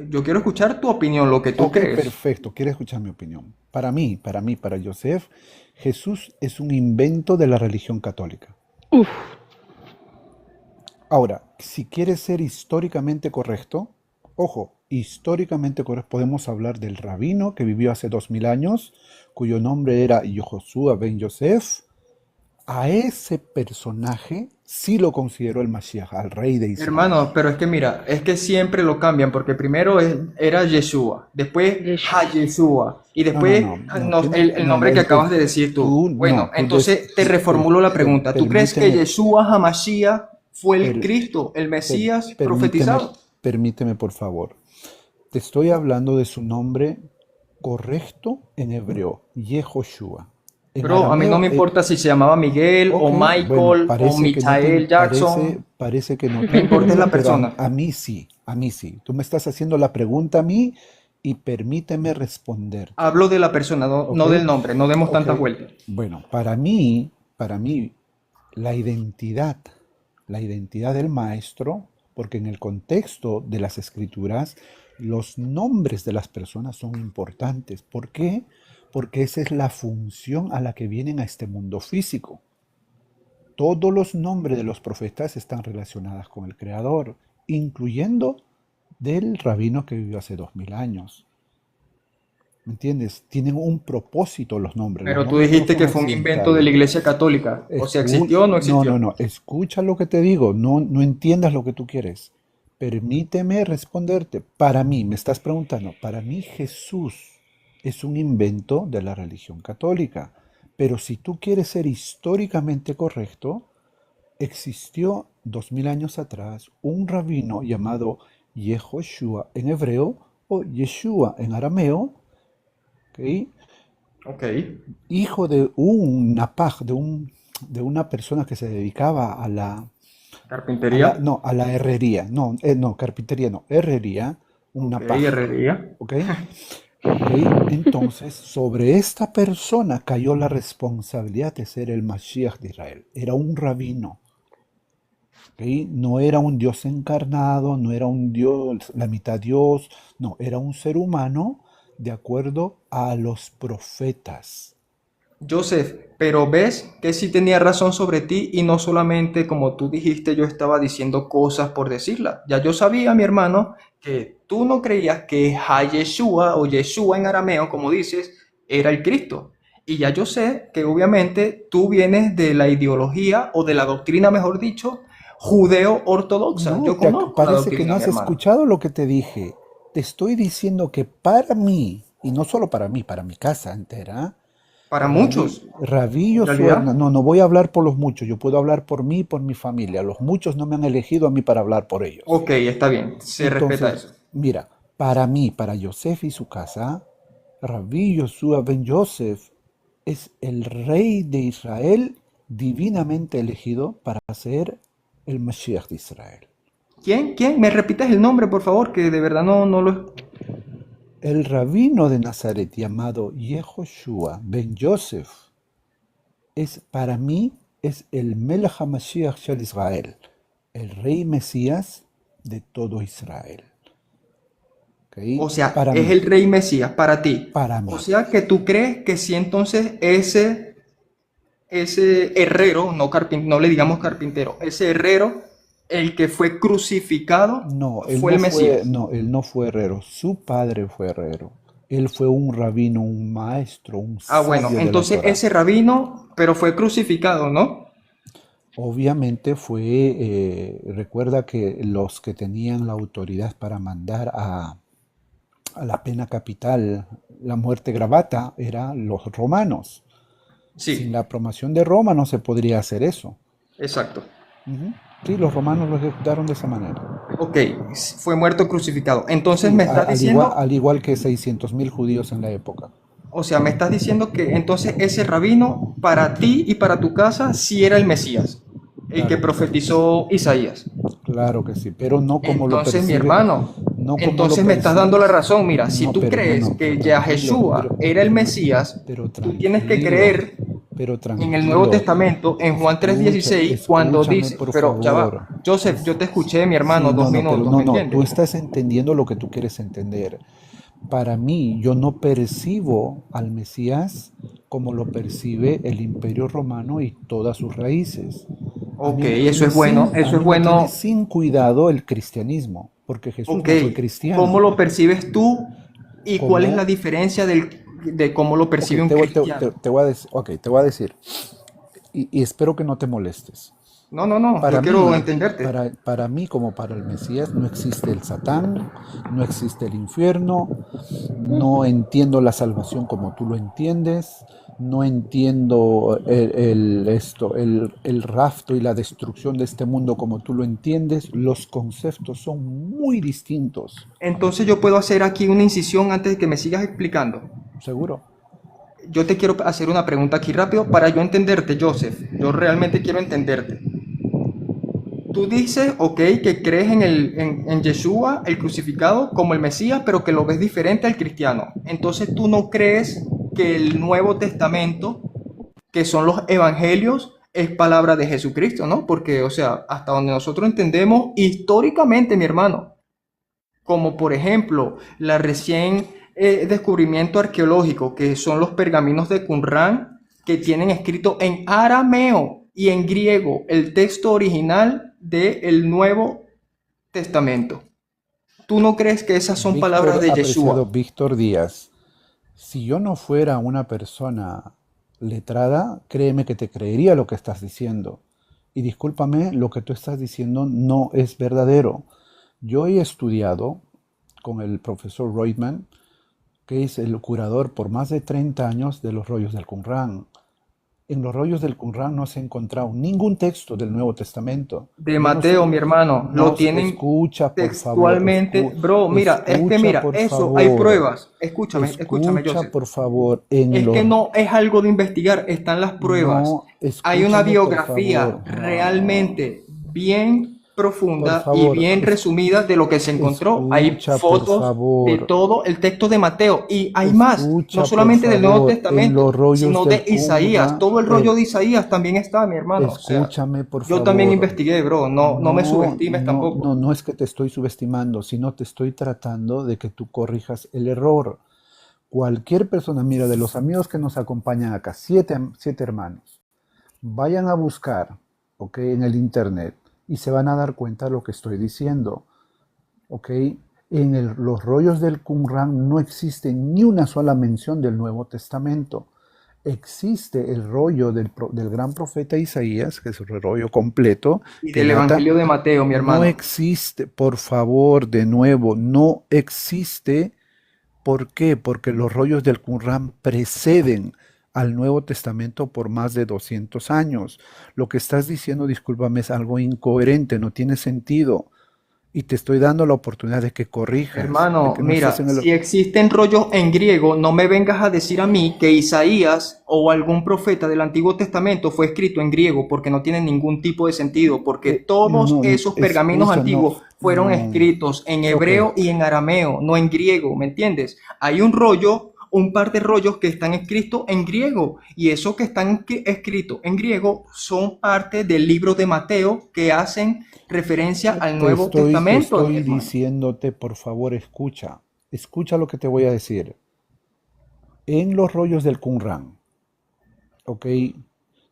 yo quiero escuchar tu opinión, lo que tú Ok, crees. perfecto. Quiero escuchar mi opinión. Para Joseph, Jesús es un invento de la religión católica. Uf, Ahora, si quieres ser históricamente correcto, ojo, históricamente correcto, podemos hablar del rabino que vivió hace 2000 años, cuyo nombre era Yehoshua ben Yosef. A ese personaje sí lo consideró el Mashiach, al rey de Israel. Hermano, pero es que mira, es que siempre lo cambian, porque primero era Yeshua, después Yeshua. Ha-Yeshua, y No, después el no, nombre que acabas de decir tú. Bueno, entonces te reformulo la pregunta. ¿Tú crees que Yeshua HaMashiach fue el per- Cristo, el Mesías permíteme, profetizado? permíteme, por favor. Te estoy hablando de su nombre correcto en hebreo, Yehoshua. En Bro, a mí no arameo, me importa si se llamaba Miguel o ok, bueno, Michael o Michael Jackson, parece que no te me importa es la importa, pero persona. a mí sí, a mí sí. Tú me estás haciendo la pregunta a mí y permíteme responderte, Hablo de la persona, no, ¿ok? no del nombre, no demos Ok, tantas vueltas. bueno, para mí, la identidad, la identidad del maestro, porque en el contexto de las escrituras, los nombres de las personas son importantes. ¿Por qué? Porque esa es la función a la que vienen a este mundo físico. Todos los nombres de los profetas están relacionados con el Creador, incluyendo del rabino que vivió hace 2000 años. ¿Me entiendes? Tienen un propósito los nombres. Los Pero tú nombres no dijiste son que fue un invento de la accidentales. Iglesia Católica. O sea, ¿existió o no No, no, existió? no. Escucha lo que te digo. No entiendas lo que tú quieres. Permíteme responderte. Para mí, me estás preguntando, para mí Jesús es un invento de la religión católica. Pero si tú quieres ser históricamente correcto, existió 2000 años atrás un rabino llamado Yehoshua en hebreo o Yeshua en arameo, ¿ok? Ok. Hijo de un napaj, de una persona que se dedicaba Carpintería. no, a la herrería, no, carpintería no, herrería, un Ok, napaj, herrería. ¿ok? ¿Ok? Entonces, sobre esta persona cayó la responsabilidad de ser el Mashiach de Israel. Era un rabino, ¿ok? No era un Dios encarnado, no era un Dios, la mitad Dios, no, era un ser humano de acuerdo a los profetas. Joseph, pero ves que sí tenía razón sobre ti y no solamente como tú dijiste, yo estaba diciendo cosas por decirlas. Ya yo sabía, mi hermano, que tú no creías que Ha-Yeshua o Yeshua en arameo, como dices, era el Cristo. Y ya yo sé que obviamente tú vienes de la ideología o de la doctrina, mejor dicho, judeo-ortodoxa. No, Yo conozco la parece que no doctrina, mi has hermano. escuchado lo que te dije. Te estoy diciendo que para mí, y no solo para mí, para mi casa entera, Para muchos, Rabí en Yoshua, realidad. no voy a hablar por los muchos, yo puedo hablar por mí y por mi familia. Los muchos no me han elegido a mí para hablar por ellos. Ok, está bien, se respeta Entonces, eso. mira, para mí, para Yosef y su casa, Rabí Yoshua ben Yosef es el rey de Israel divinamente elegido para ser el Mashiach de Israel. ¿Quién? ¿Quién? ¿Me repites el nombre, por favor? Que de verdad no lo... El rabino de Nazaret llamado Yehoshua ben Yosef para mí es el Melech HaMashiach Shel Israel, el rey Mesías de todo Israel. ¿Ok? O sea, Para es mí, el rey Mesías para ti. para O mí. sea, que tú crees que si entonces ese herrero, no le digamos carpintero, ese herrero, el que fue crucificado, No, fue el Mesías. él no fue herrero, su padre fue herrero. Él fue un rabino, un maestro, un Ah, bueno, sabio de la entonces Torá. ese rabino, pero fue crucificado, ¿no? Obviamente recuerda que los que tenían la autoridad para mandar a la pena capital, la muerte gravata, eran los romanos. Sin la Sí, aprobación de Roma no se podría hacer eso. exacto. Ujú. Sí, los romanos lo ejecutaron de esa manera. Ok, fue muerto crucificado. Entonces Sí, me estás diciendo, al igual que 600.000 judíos en la época. o sea, me estás diciendo que entonces ese rabino para ti y para tu casa sí era el Mesías, el que Claro que sí. profetizó Isaías. Claro que sí, pero no como lo Entonces, mi percibe, hermano, no como lo entonces me estás percibe. dando la razón. Mira, si No, tú crees pero que ya tranquilo, Yeshua era el Mesías, pero tú tienes que tranquilo, creer pero en el Nuevo tranquilo. Testamento, en Juan 3:16, cuando Escúchame dice, por pero ya favor. va, Joseph, yo te escuché, mi hermano, Sí, dos no, no, pero minutos, no, ¿me no, tú entiendes? estás entendiendo lo que tú quieres entender. Para mí, yo no percibo al Mesías como lo percibe el Imperio Romano y todas sus raíces. Ok, eso es bueno, A eso es mí me tiene bueno. sin cuidado el cristianismo, porque Jesús Ok, no fue ¿cómo cristiano. lo percibes tú y cuál es la Como, diferencia de cómo lo ok, percibe un cristiano? te voy a decir, ok, te voy a decir, y espero que no te molestes. No, no, no, yo Para quiero mí, entenderte. para mí como para el Mesías no existe el Satán, no existe el infierno, no entiendo la salvación como tú lo entiendes, no entiendo el rapto y la destrucción de este mundo como tú lo entiendes, los conceptos son muy distintos, Entonces yo puedo hacer aquí una incisión antes de que me sigas explicando. seguro. Yo te quiero hacer una pregunta aquí rápido para yo entenderte, Joseph. Yo realmente quiero entenderte. Tú dices, ok, que crees en Yeshua, el crucificado, como el Mesías, pero que lo ves diferente al cristiano. Entonces tú no crees que el Nuevo Testamento, que son los evangelios, es palabra de Jesucristo, ¿no? Porque, o sea, hasta donde nosotros entendemos históricamente, mi hermano, como por ejemplo la recién descubrimiento arqueológico, que son los pergaminos de Qumran, que tienen escrito en arameo y en griego el texto original del Nuevo Testamento. ¿Tú no crees que esas son palabras Víctor, de apreciado Yeshua? Víctor Díaz, si yo no fuera una persona letrada, créeme que te creería lo que estás diciendo. Y discúlpame, lo que tú estás diciendo no es verdadero. Yo he estudiado con el profesor Reutemann, que es el curador por más de 30 años de los rollos del Qumran. En los rollos del Qumran no se ha encontrado ningún texto del Nuevo Testamento. De Yo no Mateo, sé, mi hermano, lo no tienen escucha, por favor, textualmente. Bro, mira, es que escucha, mira, por eso, hay favor, pruebas. Escúchame, escúchame, escucha, Joseph. por favor, en Es que los... no es algo de investigar, están las pruebas. No, Hay una escúchame, por biografía favor, realmente bien por profunda y favor, bien resumida de lo que se encontró. Hay escucha, por fotos de favor, todo el texto de Mateo y hay más, no escucha, por solamente del Nuevo favor, en los Testamento, rollos sino de del Isaías. Qumran, Todo el rollo de Isaías también está, mi hermano. O sea, escúchame, por yo también favor. investigué, bro. No, no me subestimes tampoco. No es que te estoy subestimando, sino te estoy tratando de que tú corrijas el error. Cualquier persona, mira, de los amigos que nos acompañan acá, siete hermanos, vayan a buscar, ¿ok? En el internet y se van a dar cuenta de lo que estoy diciendo, ¿ok? Los rollos del Qumran no existe ni una sola mención del Nuevo Testamento. Existe el rollo del gran profeta Isaías, que es el rollo completo, Y que del data, Evangelio de Mateo, mi no hermano. existe, por favor, de nuevo, no existe. ¿Por qué? Porque los rollos del Qumran preceden al Nuevo Testamento por más de 200 años. Lo que estás diciendo, discúlpame, es algo incoherente, no tiene sentido. Y te estoy dando la oportunidad de que corrijas, de Hermano, que no estés mira, en el... si existen rollos en griego, no me vengas a decir a mí que Isaías o algún profeta del Antiguo Testamento fue escrito en griego, porque no tiene ningún tipo de sentido, porque todos no, esos pergaminos escucha, no, antiguos fueron no. escritos en Ok, hebreo y en arameo, no en griego, ¿me entiendes? Hay un rollo un par de rollos que están escritos en griego. Y esos que están escritos en griego son parte del libro de Mateo que hacen referencia al Nuevo Te Testamento, mi estoy hermano. diciéndote, por favor, escucha lo que te voy a decir. En los rollos del Qumran, ¿ok?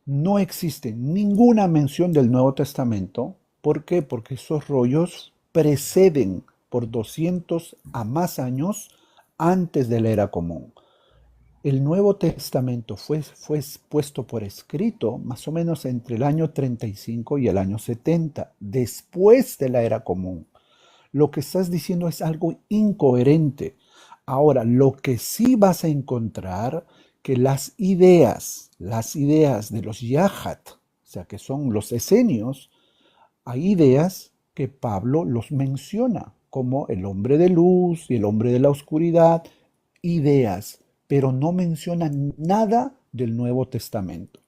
No existe ninguna mención del Nuevo Testamento. ¿Por qué? Porque esos rollos preceden por 200 a más años antes de la era común. El Nuevo Testamento fue puesto por escrito más o menos entre el año 35 y el año 70, después de la era común. Lo que estás diciendo es algo incoherente. Ahora, lo que sí vas a encontrar que las ideas de los Yahat, o sea, que son los esenios, hay ideas que Pablo los menciona, como el hombre de luz y el hombre de la oscuridad, ideas, pero no menciona nada del Nuevo Testamento.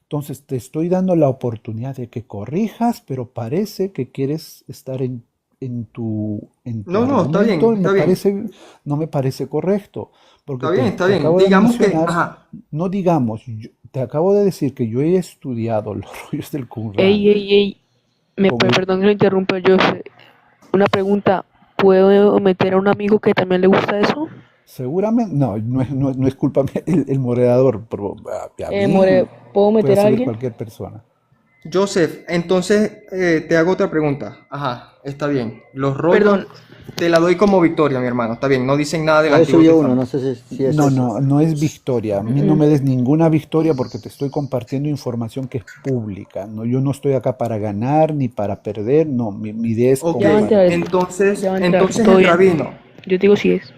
Entonces te estoy dando la oportunidad de que corrijas, pero parece que quieres estar en tu No, no, está bien, argumento y está bien. no me parece correcto, porque Está bien, está te bien. acabo de Digamos que, mencionar, ajá, no digamos, te acabo de decir que yo he estudiado los rollos del Qumran Ey, con el, perdón que lo interrumpa, yo una pregunta, ¿puedo meter a un amigo que también le gusta eso? seguramente, no es culpa mía, el moderador, pero a mí ¿Puedo puede meter a ser alguien? cualquier persona. Joseph, entonces te hago otra pregunta. Ajá, está bien. Los rollos Perdón, te la doy como victoria, mi hermano. Está bien, no dicen nada del Ahí Antiguo subió uno, no Testamento. sé si es No, ese. no, no es victoria. A mí no me des ninguna victoria porque te estoy compartiendo información que es pública. No, yo no estoy acá para ganar ni para perder. No, mi idea es Ok, ya va a entrar, compartir. entonces, ya va a entrar, entonces todo el bien. rabino, Yo te digo si es.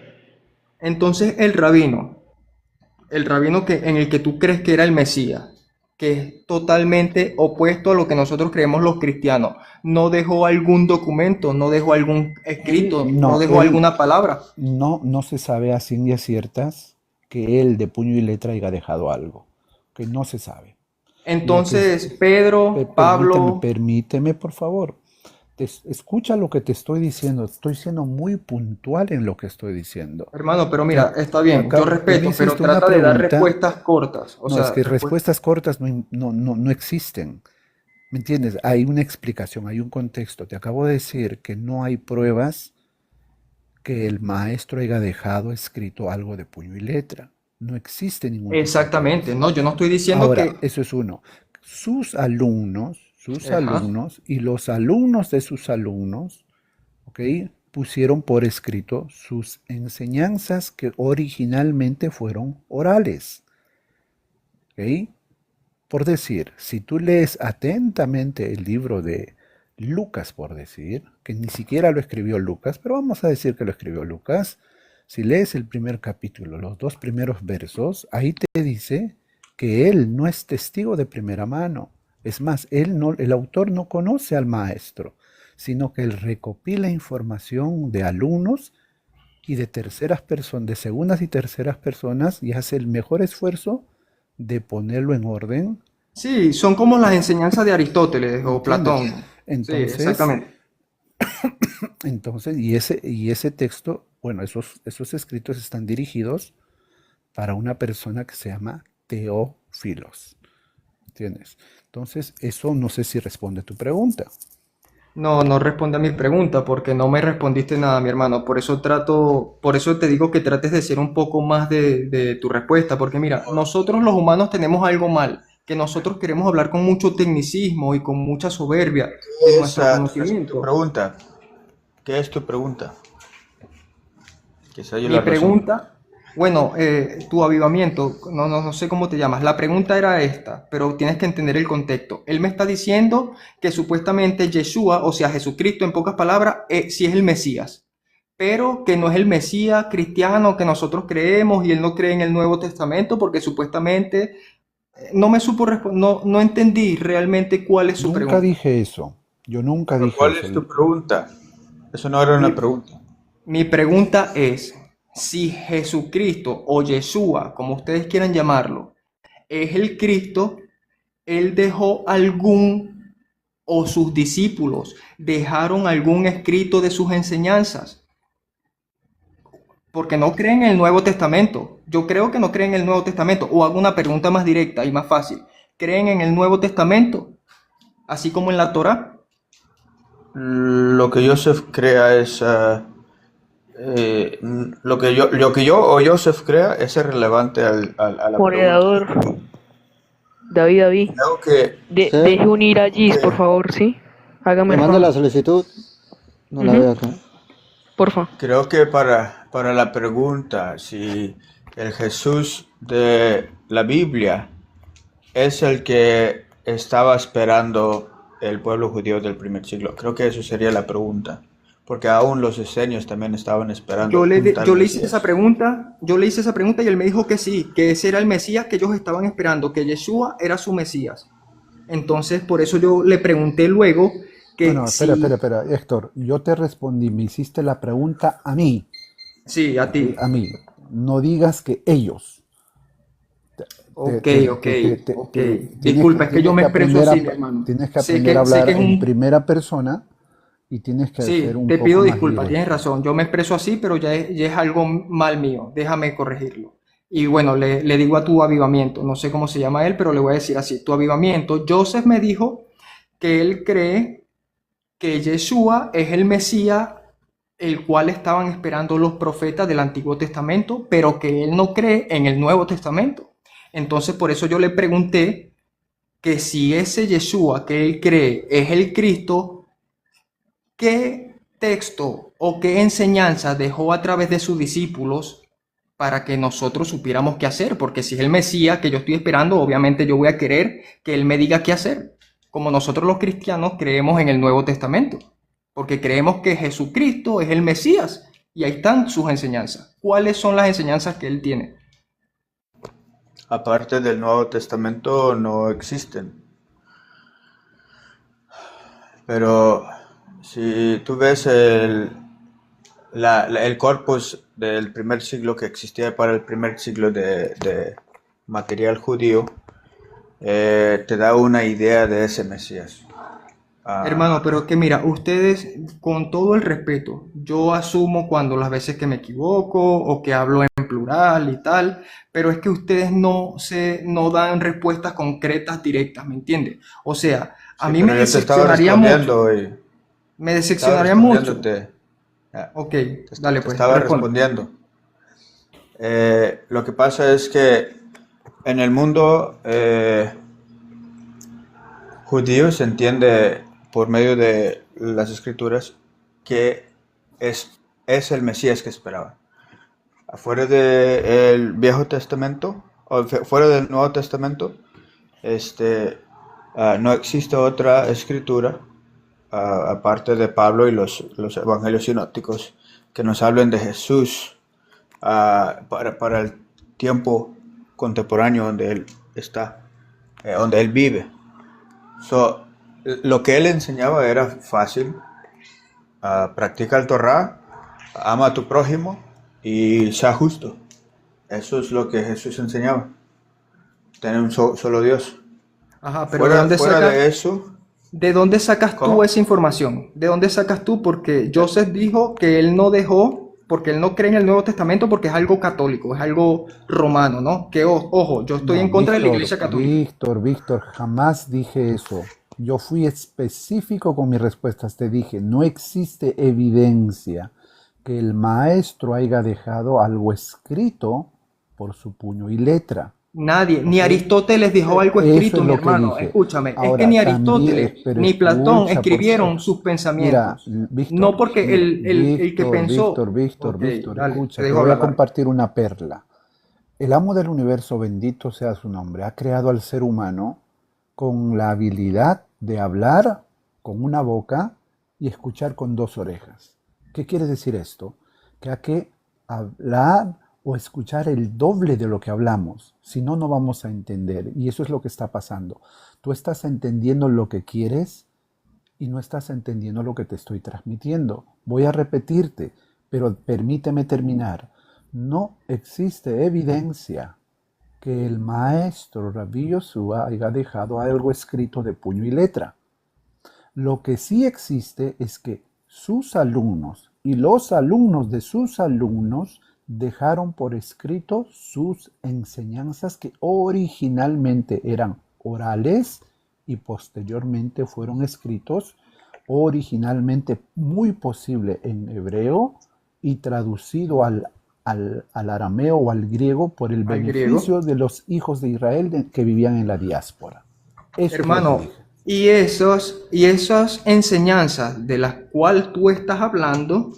entonces el rabino que, en el que tú crees que era el Mesías, que es totalmente opuesto a lo que nosotros creemos los cristianos, no dejó algún documento, no dejó algún escrito, no No, dejó él alguna palabra. no se sabe a ciencias ciertas que él de puño y letra haya dejado algo, que no se sabe. Lo que es, Entonces, Pedro, permíteme, Pablo, permíteme, por favor. Escucha lo que te estoy diciendo. Estoy siendo muy puntual en lo que estoy diciendo. hermano, pero Te, mira, está bien, yo tú me respeto, pero hiciste una trata de dar pregunta. respuestas cortas, o No, es sea, que respuestas. respuestas cortas no existen. ¿Me entiendes? Hay una explicación, hay un contexto. Te acabo de decir que no hay pruebas que el maestro haya dejado escrito algo de puño y letra. No existe ningún tipo de Exactamente, pruebas. no, yo no estoy diciendo Ahora, que, eso es uno. Sus ajá, alumnos y los alumnos de sus alumnos, ¿ok? Pusieron por escrito sus enseñanzas que originalmente fueron orales, ¿ok? Por decir, si tú lees atentamente el libro de Lucas, por decir, que ni siquiera lo escribió Lucas, pero vamos a decir que lo escribió Lucas, si lees el primer capítulo, los dos primeros versos, ahí te dice que él no es testigo de primera mano. Es más, el autor no conoce al maestro, sino que él recopila información de alumnos y de terceras personas, de segundas y terceras personas, y hace el mejor esfuerzo de ponerlo en orden. sí, son como las enseñanzas de Aristóteles ¿Me o entiendes? Platón. Sí, Entonces, exactamente. y ese texto, bueno, esos escritos están dirigidos para una persona que se llama Teófilos. ¿Entiendes? Entonces, eso no sé si responde a tu pregunta. No, no responde a mi pregunta porque no me respondiste nada, mi hermano. Por eso te digo que trates de ser un poco más de tu respuesta, porque mira, nosotros los humanos tenemos algo mal, que nosotros queremos hablar con mucho tecnicismo y con mucha soberbia de nuestro Tu conocimiento. pregunta. ¿Qué es tu pregunta? Quizá yo Mi la resumo. pregunta, bueno, tu avivamiento, no sé cómo te llamas. La pregunta era esta, pero tienes que entender el contexto. Él me está diciendo que supuestamente Yeshua, o sea, Jesucristo, en pocas palabras, sí es el Mesías, pero que no es el Mesías cristiano que nosotros creemos y él no cree en el Nuevo Testamento porque supuestamente no me supo no entendí realmente cuál es su Nunca pregunta. dije eso. Yo nunca ¿Pero dije cuál eso. es tu pregunta? Eso no era una Mi, pregunta. mi pregunta es si Jesucristo o Yeshua, como ustedes quieran llamarlo, es el Cristo, él dejó algún o sus discípulos dejaron algún escrito de sus enseñanzas. porque no creen en el Nuevo Testamento. Yo creo que no creen en el Nuevo Testamento. O hago una pregunta más directa y más fácil. ¿Creen en el Nuevo Testamento? Así como en la Torá. Lo que Joseph crea es lo que yo o Joseph crea es irrelevante a la pregunta. Moderador, David. Creo que Sí, Deje unir a Gis, por que favor, ¿sí? Hágame le el mando la favor. solicitud. No la Ujú, veo acá. porfa. creo que para la pregunta si el Jesús de la Biblia es el que estaba esperando el pueblo judío del primer siglo. Creo que eso sería la pregunta, porque aún los esenios también estaban esperando un tal Yo le hice esa Mesías. pregunta, y él me dijo que sí, que ese era el Mesías que ellos estaban esperando, que Yeshua era su Mesías. Entonces, por eso yo le pregunté luego No, que no, espera, sí, espera, espera, Héctor, yo te respondí, me hiciste la pregunta a mí, sí, a ¿ok? ti. A mí. No digas que ellos. Ok, ok, ok. Disculpa, es que yo Tienes me que expreso aprender así, mi hermano. tienes que aprender a Sé que hablar es en un... primera persona y tienes que ser Sí, un te pido poco más disculpas, tienes directo. razón. Yo me expreso así, pero ya es algo mal mío. Déjame corregirlo. Y bueno, le digo a tu avivamiento, no sé cómo se llama él, pero le voy a decir así, tu avivamiento. Joseph me dijo que él cree que Yeshua es el Mesías, el cual estaban esperando los profetas del Antiguo Testamento, pero que él no cree en el Nuevo Testamento. Entonces, por eso yo le pregunté que si ese Yeshua que él cree es el Cristo, ¿qué texto o qué enseñanza dejó a través de sus discípulos para que nosotros supiéramos qué hacer? Porque si es el Mesías que yo estoy esperando, obviamente yo voy a querer que él me diga qué hacer, como nosotros los cristianos creemos en el Nuevo Testamento, porque creemos que Jesucristo es el Mesías y ahí están sus enseñanzas. ¿Cuáles son las enseñanzas que él tiene? Aparte del Nuevo Testamento no existen. Pero si tú ves el corpus del primer siglo que existía para el primer siglo de material judío, te da una idea de ese Mesías. Hermano, pero que mira, ustedes, con todo el respeto, yo asumo cuando las veces que me equivoco o que hablo en plural y tal, pero es que ustedes no dan respuestas concretas directas, ¿me entiendes? O sea, a Sí, mí me pero yo te estaba decepcionaría mucho, respondiendo y me estaba decepcionaría mucho. respondiéndote. Ah, Ok, dale te pues, estaba responde. respondiendo. Lo que pasa es que en el mundo judío se entiende por medio de las escrituras que es el Mesías que esperaban. Afuera del Viejo Testamento, o fuera del Nuevo Testamento, este, no existe otra escritura, aparte de Pablo y los evangelios sinópticos, que nos hablen de Jesús para el tiempo contemporáneo donde Él está, donde Él vive. So, lo que Él enseñaba era fácil. Practica el Torah, ama a tu prójimo y sea justo. Eso es lo que Jesús enseñaba. Tener un solo Dios. Ajá, pero ¿de dónde Fuera sacas, de eso, de dónde sacas tú ¿cómo? esa información? ¿De dónde sacas tú? Porque Joseph dijo que él no dejó, porque él no cree en el Nuevo Testamento porque es algo católico, es algo romano, ¿no? Que ojo, yo estoy No, en contra de la Víctor, Iglesia Católica. Víctor, jamás dije eso. Yo fui específico con mis respuestas. Te dije, no existe evidencia que el maestro haya dejado algo escrito por su puño y letra. Nadie, ni ¿Ok? Aristóteles dejó algo Eso escrito, es mi lo que hermano. dije. Escúchame, es que Ahora, ni también, Aristóteles pero ni Platón escucha, por escribieron favor. sus Mira, pensamientos. No Víctor, porque mira, el que pensó. Ok, Víctor, dale, te escucha, te dejo voy a hablar, dale. compartir una perla. El amo del universo, bendito sea su nombre, ha creado al ser humano con la habilidad de hablar con una boca y escuchar con dos orejas. ¿Qué quiere decir esto? Que hay que hablar o escuchar el doble de lo que hablamos, si no, no vamos a entender. Y eso es lo que está pasando. Tú estás entendiendo lo que quieres y no estás entendiendo lo que te estoy transmitiendo. Voy a repetirte, pero permíteme terminar. No existe evidencia que el maestro Rabbi Yoshua haya dejado algo escrito de puño y letra. Lo que sí existe es que sus alumnos y los alumnos de sus alumnos dejaron por escrito sus enseñanzas que originalmente eran orales y posteriormente fueron escritos originalmente muy posible en hebreo y traducido al arameo o al griego por el Al griego. beneficio de los hijos de Israel que vivían en la diáspora. Eso es lo que Hermano, dije. y esas enseñanzas de las cuales tú estás hablando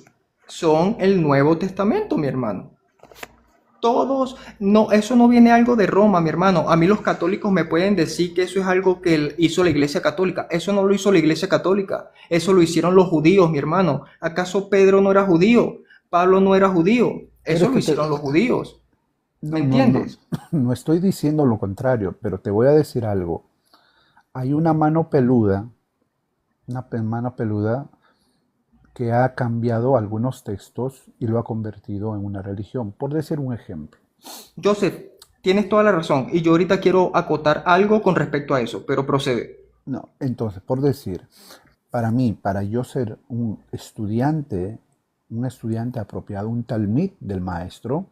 son el Nuevo Testamento, mi hermano. Todos, no, eso no viene algo de Roma, mi hermano. A mí los católicos me pueden decir que eso es algo que hizo la Iglesia Católica. Eso no lo hizo la Iglesia Católica. Eso lo hicieron los judíos, mi hermano. ¿Acaso Pedro no era judío? Pablo no era judío. Eso lo hicieron los judíos. ¿Me entiendes? No estoy diciendo lo contrario, pero te voy a decir algo. Hay una mano peluda que ha cambiado algunos textos y lo ha convertido en una religión. Por decir un ejemplo. Joseph, tienes toda la razón. Y yo ahorita quiero acotar algo con respecto a eso, pero procede. No, entonces, por decir, para mí, para yo ser un estudiante apropiado, un talmid del maestro,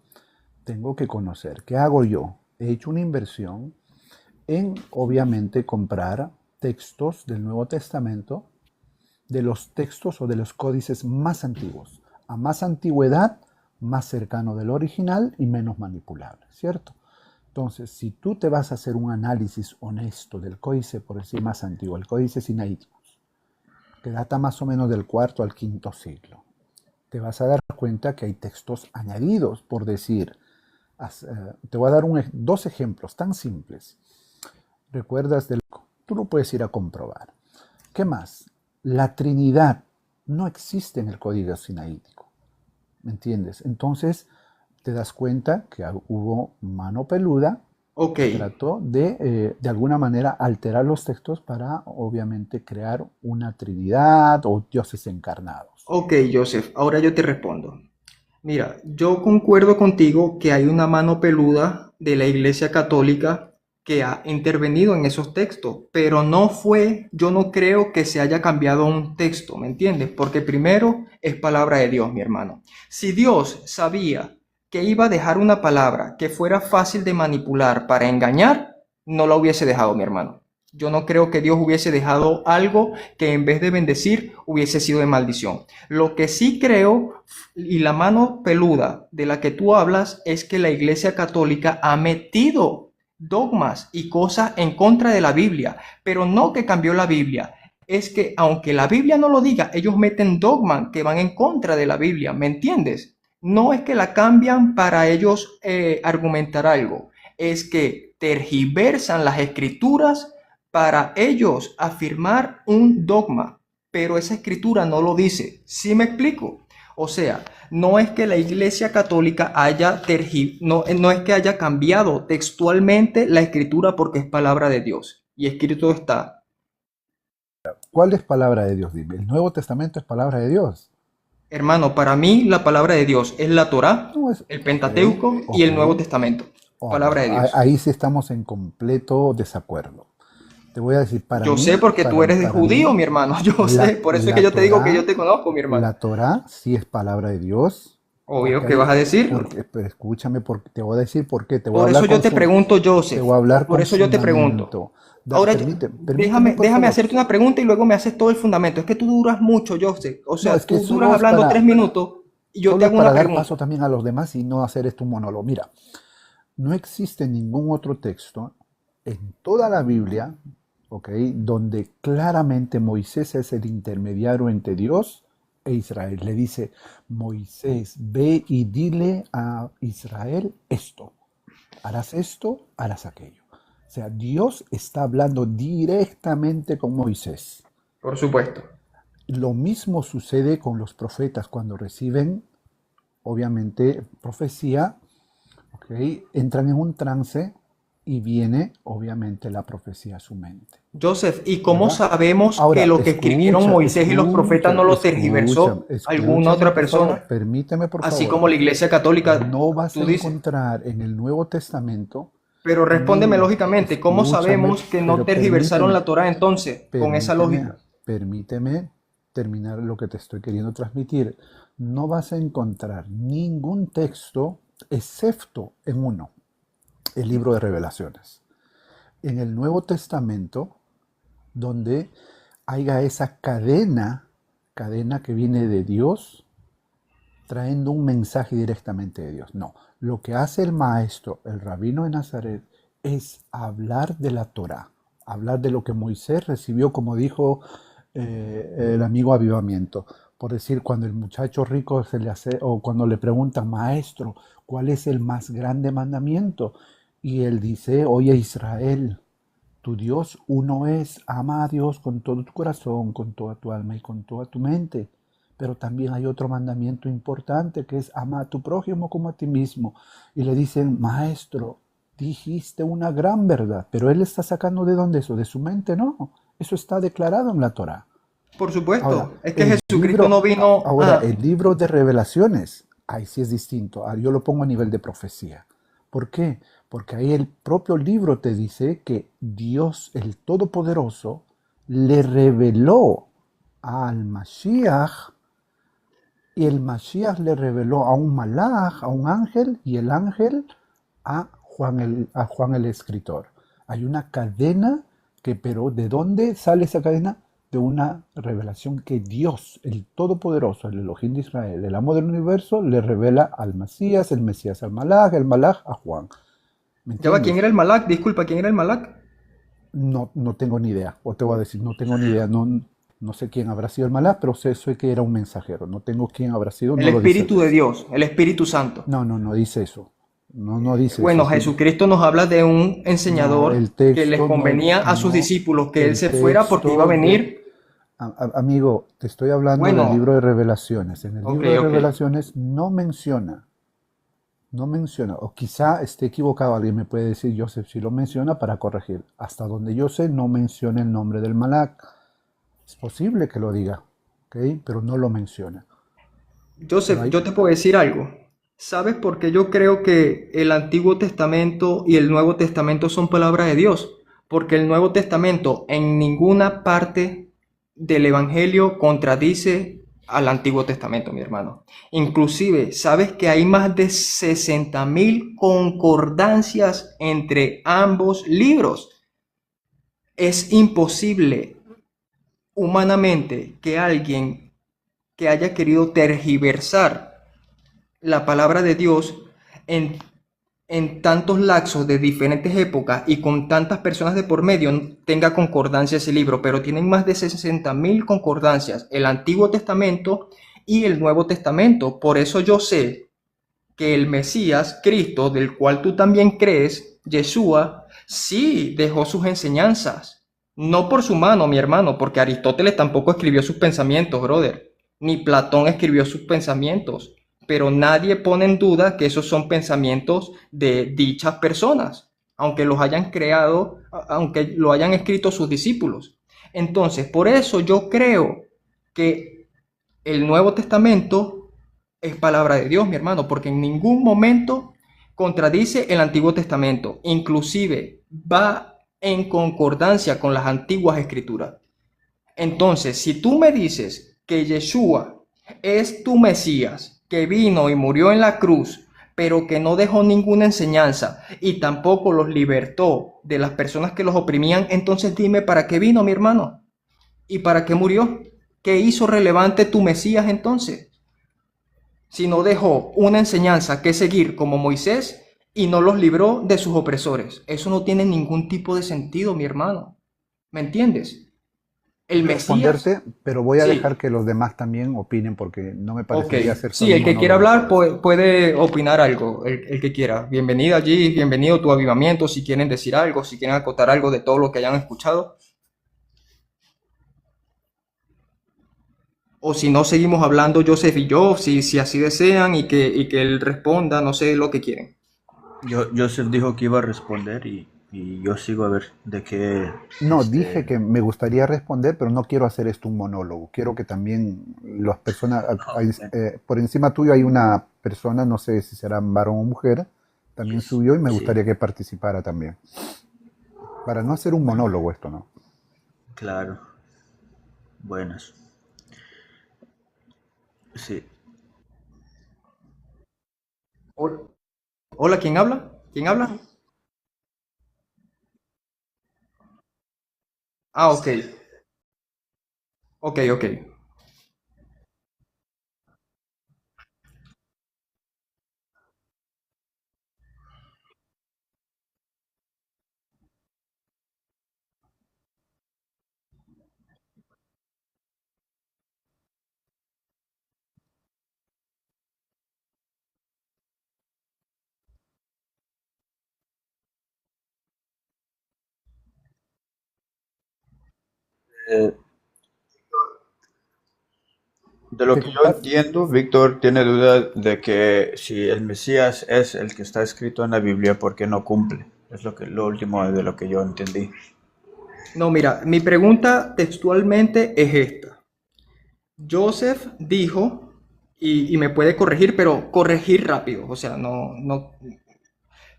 tengo que conocer. ¿Qué hago yo? He hecho una inversión en, obviamente, comprar textos del Nuevo Testamento, de los textos o de los códices más antiguos. A más antigüedad, más cercano del original y menos manipulable, ¿cierto? Entonces, si tú te vas a hacer un análisis honesto del códice, por decir más antiguo, el códice sinaítico, que data más o menos del IV al V siglo, te vas a dar cuenta que hay textos añadidos, por decir, te voy a dar dos ejemplos tan simples. ¿Recuerdas del? Tú lo puedes ir a comprobar. ¿Qué más? La Trinidad no existe en el código sinaítico, ¿me entiendes? Entonces te das cuenta que hubo mano peluda Ok. que trató de alguna manera alterar los textos para obviamente crear una Trinidad o dioses encarnados. Ok, Joseph, ahora yo te respondo. Mira, yo concuerdo contigo que hay una mano peluda de la Iglesia Católica que ha intervenido en esos textos, pero yo no creo que se haya cambiado un texto, ¿me entiendes? Porque primero es palabra de Dios, mi hermano. Si Dios sabía que iba a dejar una palabra que fuera fácil de manipular para engañar, no la hubiese dejado, mi hermano. Yo no creo que Dios hubiese dejado algo que en vez de bendecir hubiese sido de maldición. Lo que sí creo, y la mano peluda de la que tú hablas, es que la Iglesia Católica ha metido dogmas y cosas en contra de la Biblia, pero no que cambió la Biblia. Es que aunque la Biblia no lo diga, ellos meten dogmas que van en contra de la Biblia, ¿me entiendes? No es que la cambian para ellos argumentar algo, es que tergiversan las escrituras para ellos afirmar un dogma, pero esa escritura no lo dice. ¿Sí me explico? O sea, no es que la Iglesia Católica no es que haya cambiado textualmente la escritura porque es palabra de Dios. Y escrito está. ¿Cuál es palabra de Dios? Dime. ¿El Nuevo Testamento es palabra de Dios? Hermano, para mí la palabra de Dios es la Torá, No es. el Pentateuco y el Nuevo Testamento. Palabra de Dios. Ahí sí estamos en completo desacuerdo. Te voy a decir, para Yo mí, sé porque tú eres de judío, mi hermano. Yo sé, por eso es que yo te digo que yo te conozco, mi hermano. La Torá sí es palabra de Dios. Obvio, ¿qué vas a decir? Pero escúchame, porque te voy a decir por qué. Por eso yo te pregunto, Joseph. Te voy a hablar por eso yo te pregunto. Ahora, déjame hacerte una pregunta y luego me haces todo el fundamento. Es que tú duras mucho, Joseph. O sea, No, es que tú solo duras es hablando para- 3 minutos y yo Solo te es hago para una dar pregunta. paso también a los demás y no hacer esto un monólogo. Mira, no existe ningún otro texto en toda la Biblia, ¿ok?, donde claramente Moisés es el intermediario entre Dios e Israel. Le dice, Moisés, ve y dile a Israel esto. Harás esto, harás aquello. O sea, Dios está hablando directamente con Moisés. Por supuesto. Lo mismo sucede con los profetas cuando reciben, obviamente, profecía, ¿ok?, entran en un trance y viene, obviamente, la profecía a su mente. Joseph, ¿y cómo ¿Verdad? sabemos Ahora, que lo que escribieron Moisés y los profetas no lo tergiversó alguna otra persona? Permíteme, por favor. Así como la Iglesia Católica, No vas tú a dices. encontrar en el Nuevo Testamento. Pero respóndeme lógicamente, ¿cómo Escúchame, sabemos que no pero tergiversaron permíteme, la Torá entonces con esa lógica? Permíteme terminar lo que te estoy queriendo transmitir. No vas a encontrar ningún texto excepto en uno, el libro de Revelaciones. En el Nuevo Testamento, donde haya esa cadena que viene de Dios, trayendo un mensaje directamente de Dios. No, lo que hace el maestro, el rabino de Nazaret, es hablar de la Torá, hablar de lo que Moisés recibió, como dijo el amigo Avivamiento. Por decir, cuando el muchacho rico se le hace, o cuando le preguntan, maestro, ¿cuál es el más grande mandamiento? Y él dice, oye Israel, tu Dios uno es, ama a Dios con todo tu corazón, con toda tu alma y con toda tu mente. Pero también hay otro mandamiento importante que es ama a tu prójimo como a ti mismo. Y le dicen, maestro, dijiste una gran verdad, pero él está sacando ¿de dónde eso? De su mente, no. Eso está declarado en la Torá. Por Ahora, supuesto, es que el Jesucristo no vino ahora, a... el libro de Revelaciones, ahí sí es distinto. Yo lo pongo a nivel de profecía. ¿Por qué? Porque ahí el propio libro te dice que Dios, el Todopoderoso, le reveló al Mashiach, y el Mashiach le reveló a un malaj, a un ángel, y el ángel a Juan el escritor. Hay una cadena pero ¿de dónde sale esa cadena? De una revelación que Dios, el Todopoderoso, el Elohim de Israel, el amo del universo, le revela al Mesías, el Mesías al malaj, el malaj a Juan. ¿Me Ya va, ¿quién entiendes? era el Malak? Disculpa, ¿quién era el Malak? No tengo ni idea, o te voy a decir, no tengo ni idea, no sé quién habrá sido el malaj, pero sé que era un mensajero, no tengo quién habrá sido, El no lo dice el Espíritu de texto. Dios, el Espíritu Santo. No dice eso, no dice eso. Bueno, Jesucristo nos habla de un No, enseñador el que les texto convenía a sus no, discípulos que él el se fuera porque iba a texto de, venir. amigo, te estoy hablando del Bueno, libro de Revelaciones. En el ok, libro de ok. Revelaciones no menciona, o quizá esté equivocado, alguien me puede decir, Joseph, si lo menciona para corregir. Hasta donde yo sé, no menciona el nombre del Malak. Es posible que lo diga, ¿ok? Pero no lo menciona. Pero Joseph, hay, yo te puedo decir algo. ¿Sabes por qué yo creo que el Antiguo Testamento y el Nuevo Testamento son palabras de Dios? Porque el Nuevo Testamento en ninguna parte del Evangelio contradice al Antiguo Testamento, mi hermano. Inclusive, ¿sabes que hay más de 60.000 concordancias entre ambos libros? Es imposible humanamente que alguien que haya querido tergiversar la palabra de Dios en, en tantos lapsos de diferentes épocas y con tantas personas de por medio tenga concordancia ese libro, pero tienen más de 60.000 concordancias, el Antiguo Testamento y el Nuevo Testamento. Por eso yo sé que el Mesías, Cristo, del cual tú también crees, Yeshua, sí dejó sus enseñanzas. No por su mano, mi hermano, porque Aristóteles tampoco escribió sus pensamientos, brother. Ni Platón escribió sus pensamientos. Pero nadie pone en duda que esos son pensamientos de dichas personas, aunque los hayan creado, aunque lo hayan escrito sus discípulos. Entonces, por eso yo creo que el Nuevo Testamento es palabra de Dios, mi hermano, porque en ningún momento contradice el Antiguo Testamento, inclusive va en concordancia con las antiguas escrituras. Entonces, si tú me dices que Yeshua es tu Mesías, que vino y murió en la cruz, pero que no dejó ninguna enseñanza y tampoco los libertó de las personas que los oprimían, entonces dime para qué vino, mi hermano, y para qué murió. ¿Qué hizo relevante tu Mesías entonces? Si no dejó una enseñanza que seguir como Moisés y no los libró de sus opresores. Eso no tiene ningún tipo de sentido, mi hermano. ¿Me entiendes? El Mesías, responderte, pero voy a dejar sí, que los demás también opinen porque no me ok. parecería ser Sí, solo un el que quiera monólogo. hablar puede opinar algo, el que quiera. Bienvenida allí, bienvenido tu avivamiento, si quieren decir algo, si quieren acotar algo de todo lo que hayan escuchado. O si no, seguimos hablando Joseph y yo, si así desean y que él responda, no sé lo que quieren. Joseph dijo que iba a responder y yo sigo a ver de qué, No, dije que me gustaría responder, pero no quiero hacer esto un monólogo. Quiero que también las personas, por encima tuyo hay una persona, no sé si será varón o mujer, también subió y me sí, gustaría que participara también. Para no hacer un monólogo esto, ¿no? claro, buenas. Sí. Hol- Hola, ¿quién habla? ¿Quién habla? Ah, ok, ok, ok. Eh, de lo Te que yo compa- entiendo, Víctor tiene duda de que si el Mesías es el que está escrito en la Biblia, ¿por qué no cumple? Es lo último de lo que yo entendí. No, mira, mi pregunta textualmente es esta. Joseph dijo, y me puede corregir, pero corregir rápido, o sea, no.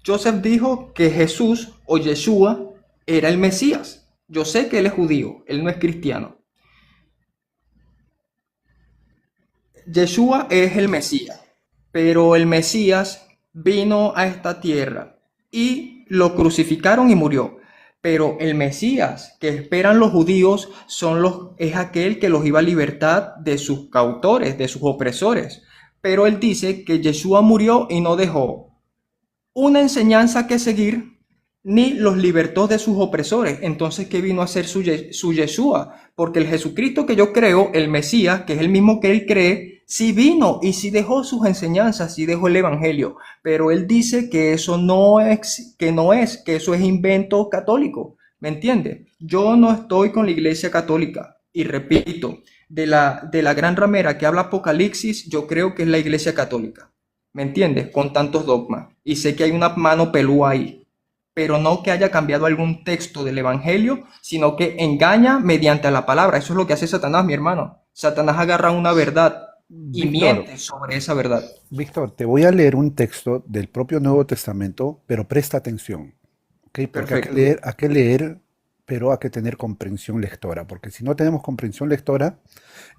Joseph dijo que Jesús o Yeshua era el Mesías. Yo sé que él es judío, él no es cristiano. Yeshua es el Mesías, pero el Mesías vino a esta tierra y lo crucificaron y murió. Pero el Mesías que esperan los judíos es aquel que los iba a libertad de sus cautores, de sus opresores. Pero él dice que Yeshua murió y no dejó una enseñanza que seguir, ni los libertó de sus opresores. Entonces, ¿qué vino a ser su Yeshua? Porque el Jesucristo que yo creo, el Mesías, que es el mismo que él cree, sí vino y sí dejó sus enseñanzas, sí dejó el Evangelio. Pero él dice que eso no es, que eso es invento católico. ¿Me entiende? Yo no estoy con la Iglesia Católica. Y repito, de la gran ramera que habla Apocalipsis, yo creo que es la Iglesia Católica. ¿Me entiendes? Con tantos dogmas. Y sé que hay una mano pelúa ahí, pero no que haya cambiado algún texto del Evangelio, sino que engaña mediante la palabra. Eso es lo que hace Satanás, mi hermano. Satanás agarra una verdad y Víctor, miente sobre esa verdad. Víctor, te voy a leer un texto del propio Nuevo Testamento, pero presta atención, ¿ok? Porque Perfecto. hay que leer, pero hay que tener comprensión lectora, porque si no tenemos comprensión lectora,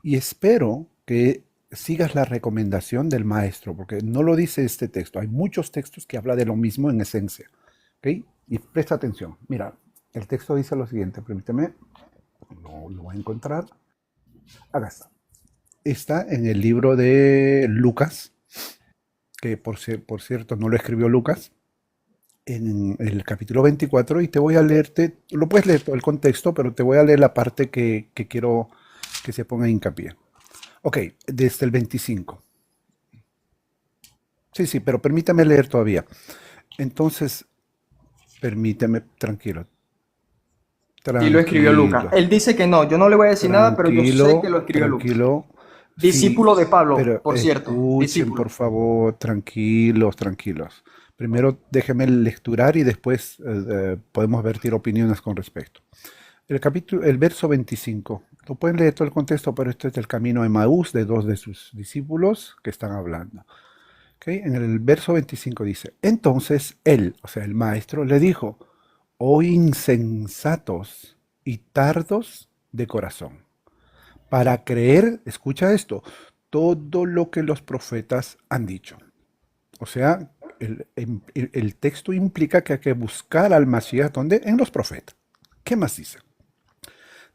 y espero que sigas la recomendación del maestro, porque no lo dice este texto, hay muchos textos que hablan de lo mismo en esencia, ¿ok? Y presta atención, mira, el texto dice lo siguiente, permíteme, lo voy a encontrar, acá está. Está en el libro de Lucas, que por cierto no lo escribió Lucas, en el capítulo 24, y te voy a leerte, lo puedes leer todo el contexto, pero te voy a leer la parte que quiero que se ponga hincapié. Ok, desde el 25. Sí, sí, pero permítame leer todavía. Entonces, permíteme, tranquilo, Sí lo escribió Lucas. tranquilo, Él dice que no, yo no le voy a decir nada, pero yo sé que tranquilo, lo escribió Lucas. tranquilo. Sí, Discípulo de Pablo, pero por cierto, escuchen, por discípulo. favor, tranquilos, tranquilos. Primero déjenme lecturar y después podemos vertir opiniones con respecto. El verso 25, lo pueden leer todo el contexto, pero este es el camino de Emaús de dos de sus discípulos que están hablando. ¿Ok? En el verso 25 dice, entonces él, o sea, el maestro, le dijo, oh insensatos y tardos de corazón, para creer, escucha esto, todo lo que los profetas han dicho. O sea, el texto implica que hay que buscar al Mashiach, ¿dónde? En los profetas. ¿Qué más dice?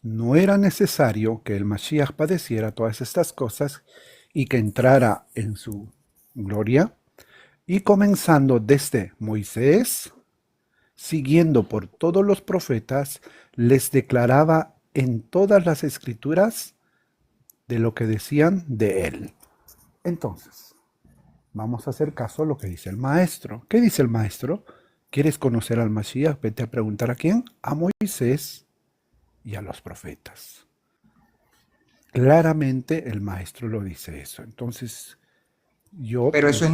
No era necesario que el Mashiach padeciera todas estas cosas y que entrara en su gloria, y comenzando desde Moisés, siguiendo por todos los profetas, les declaraba en todas las escrituras de lo que decían de él. Entonces, vamos a hacer caso a lo que dice el maestro. ¿Qué dice el maestro? ¿Quieres conocer al Mashiach? Vete a preguntar a quién. A Moisés y a los profetas. Claramente el maestro lo dice eso. Entonces, yo Pero eso es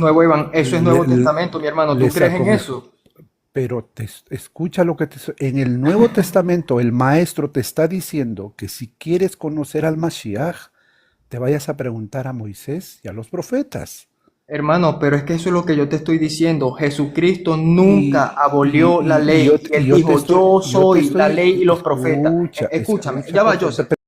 eso es le- Nuevo le- Testamento, mi hermano. ¿Tú les crees en aconsejo, eso? pero escucha lo que en el Nuevo Testamento el maestro te está diciendo que si quieres conocer al Mashiach, te vayas a preguntar a Moisés y a los profetas. Hermano, pero es que eso es lo que yo te estoy diciendo. Jesucristo nunca Y, abolió la y yo, ley. y Él yo te dijo, estoy, yo yo te soy la estoy, ley y los profetas. escucha, Escúchame, escucha, ya va, por favor, Joseph.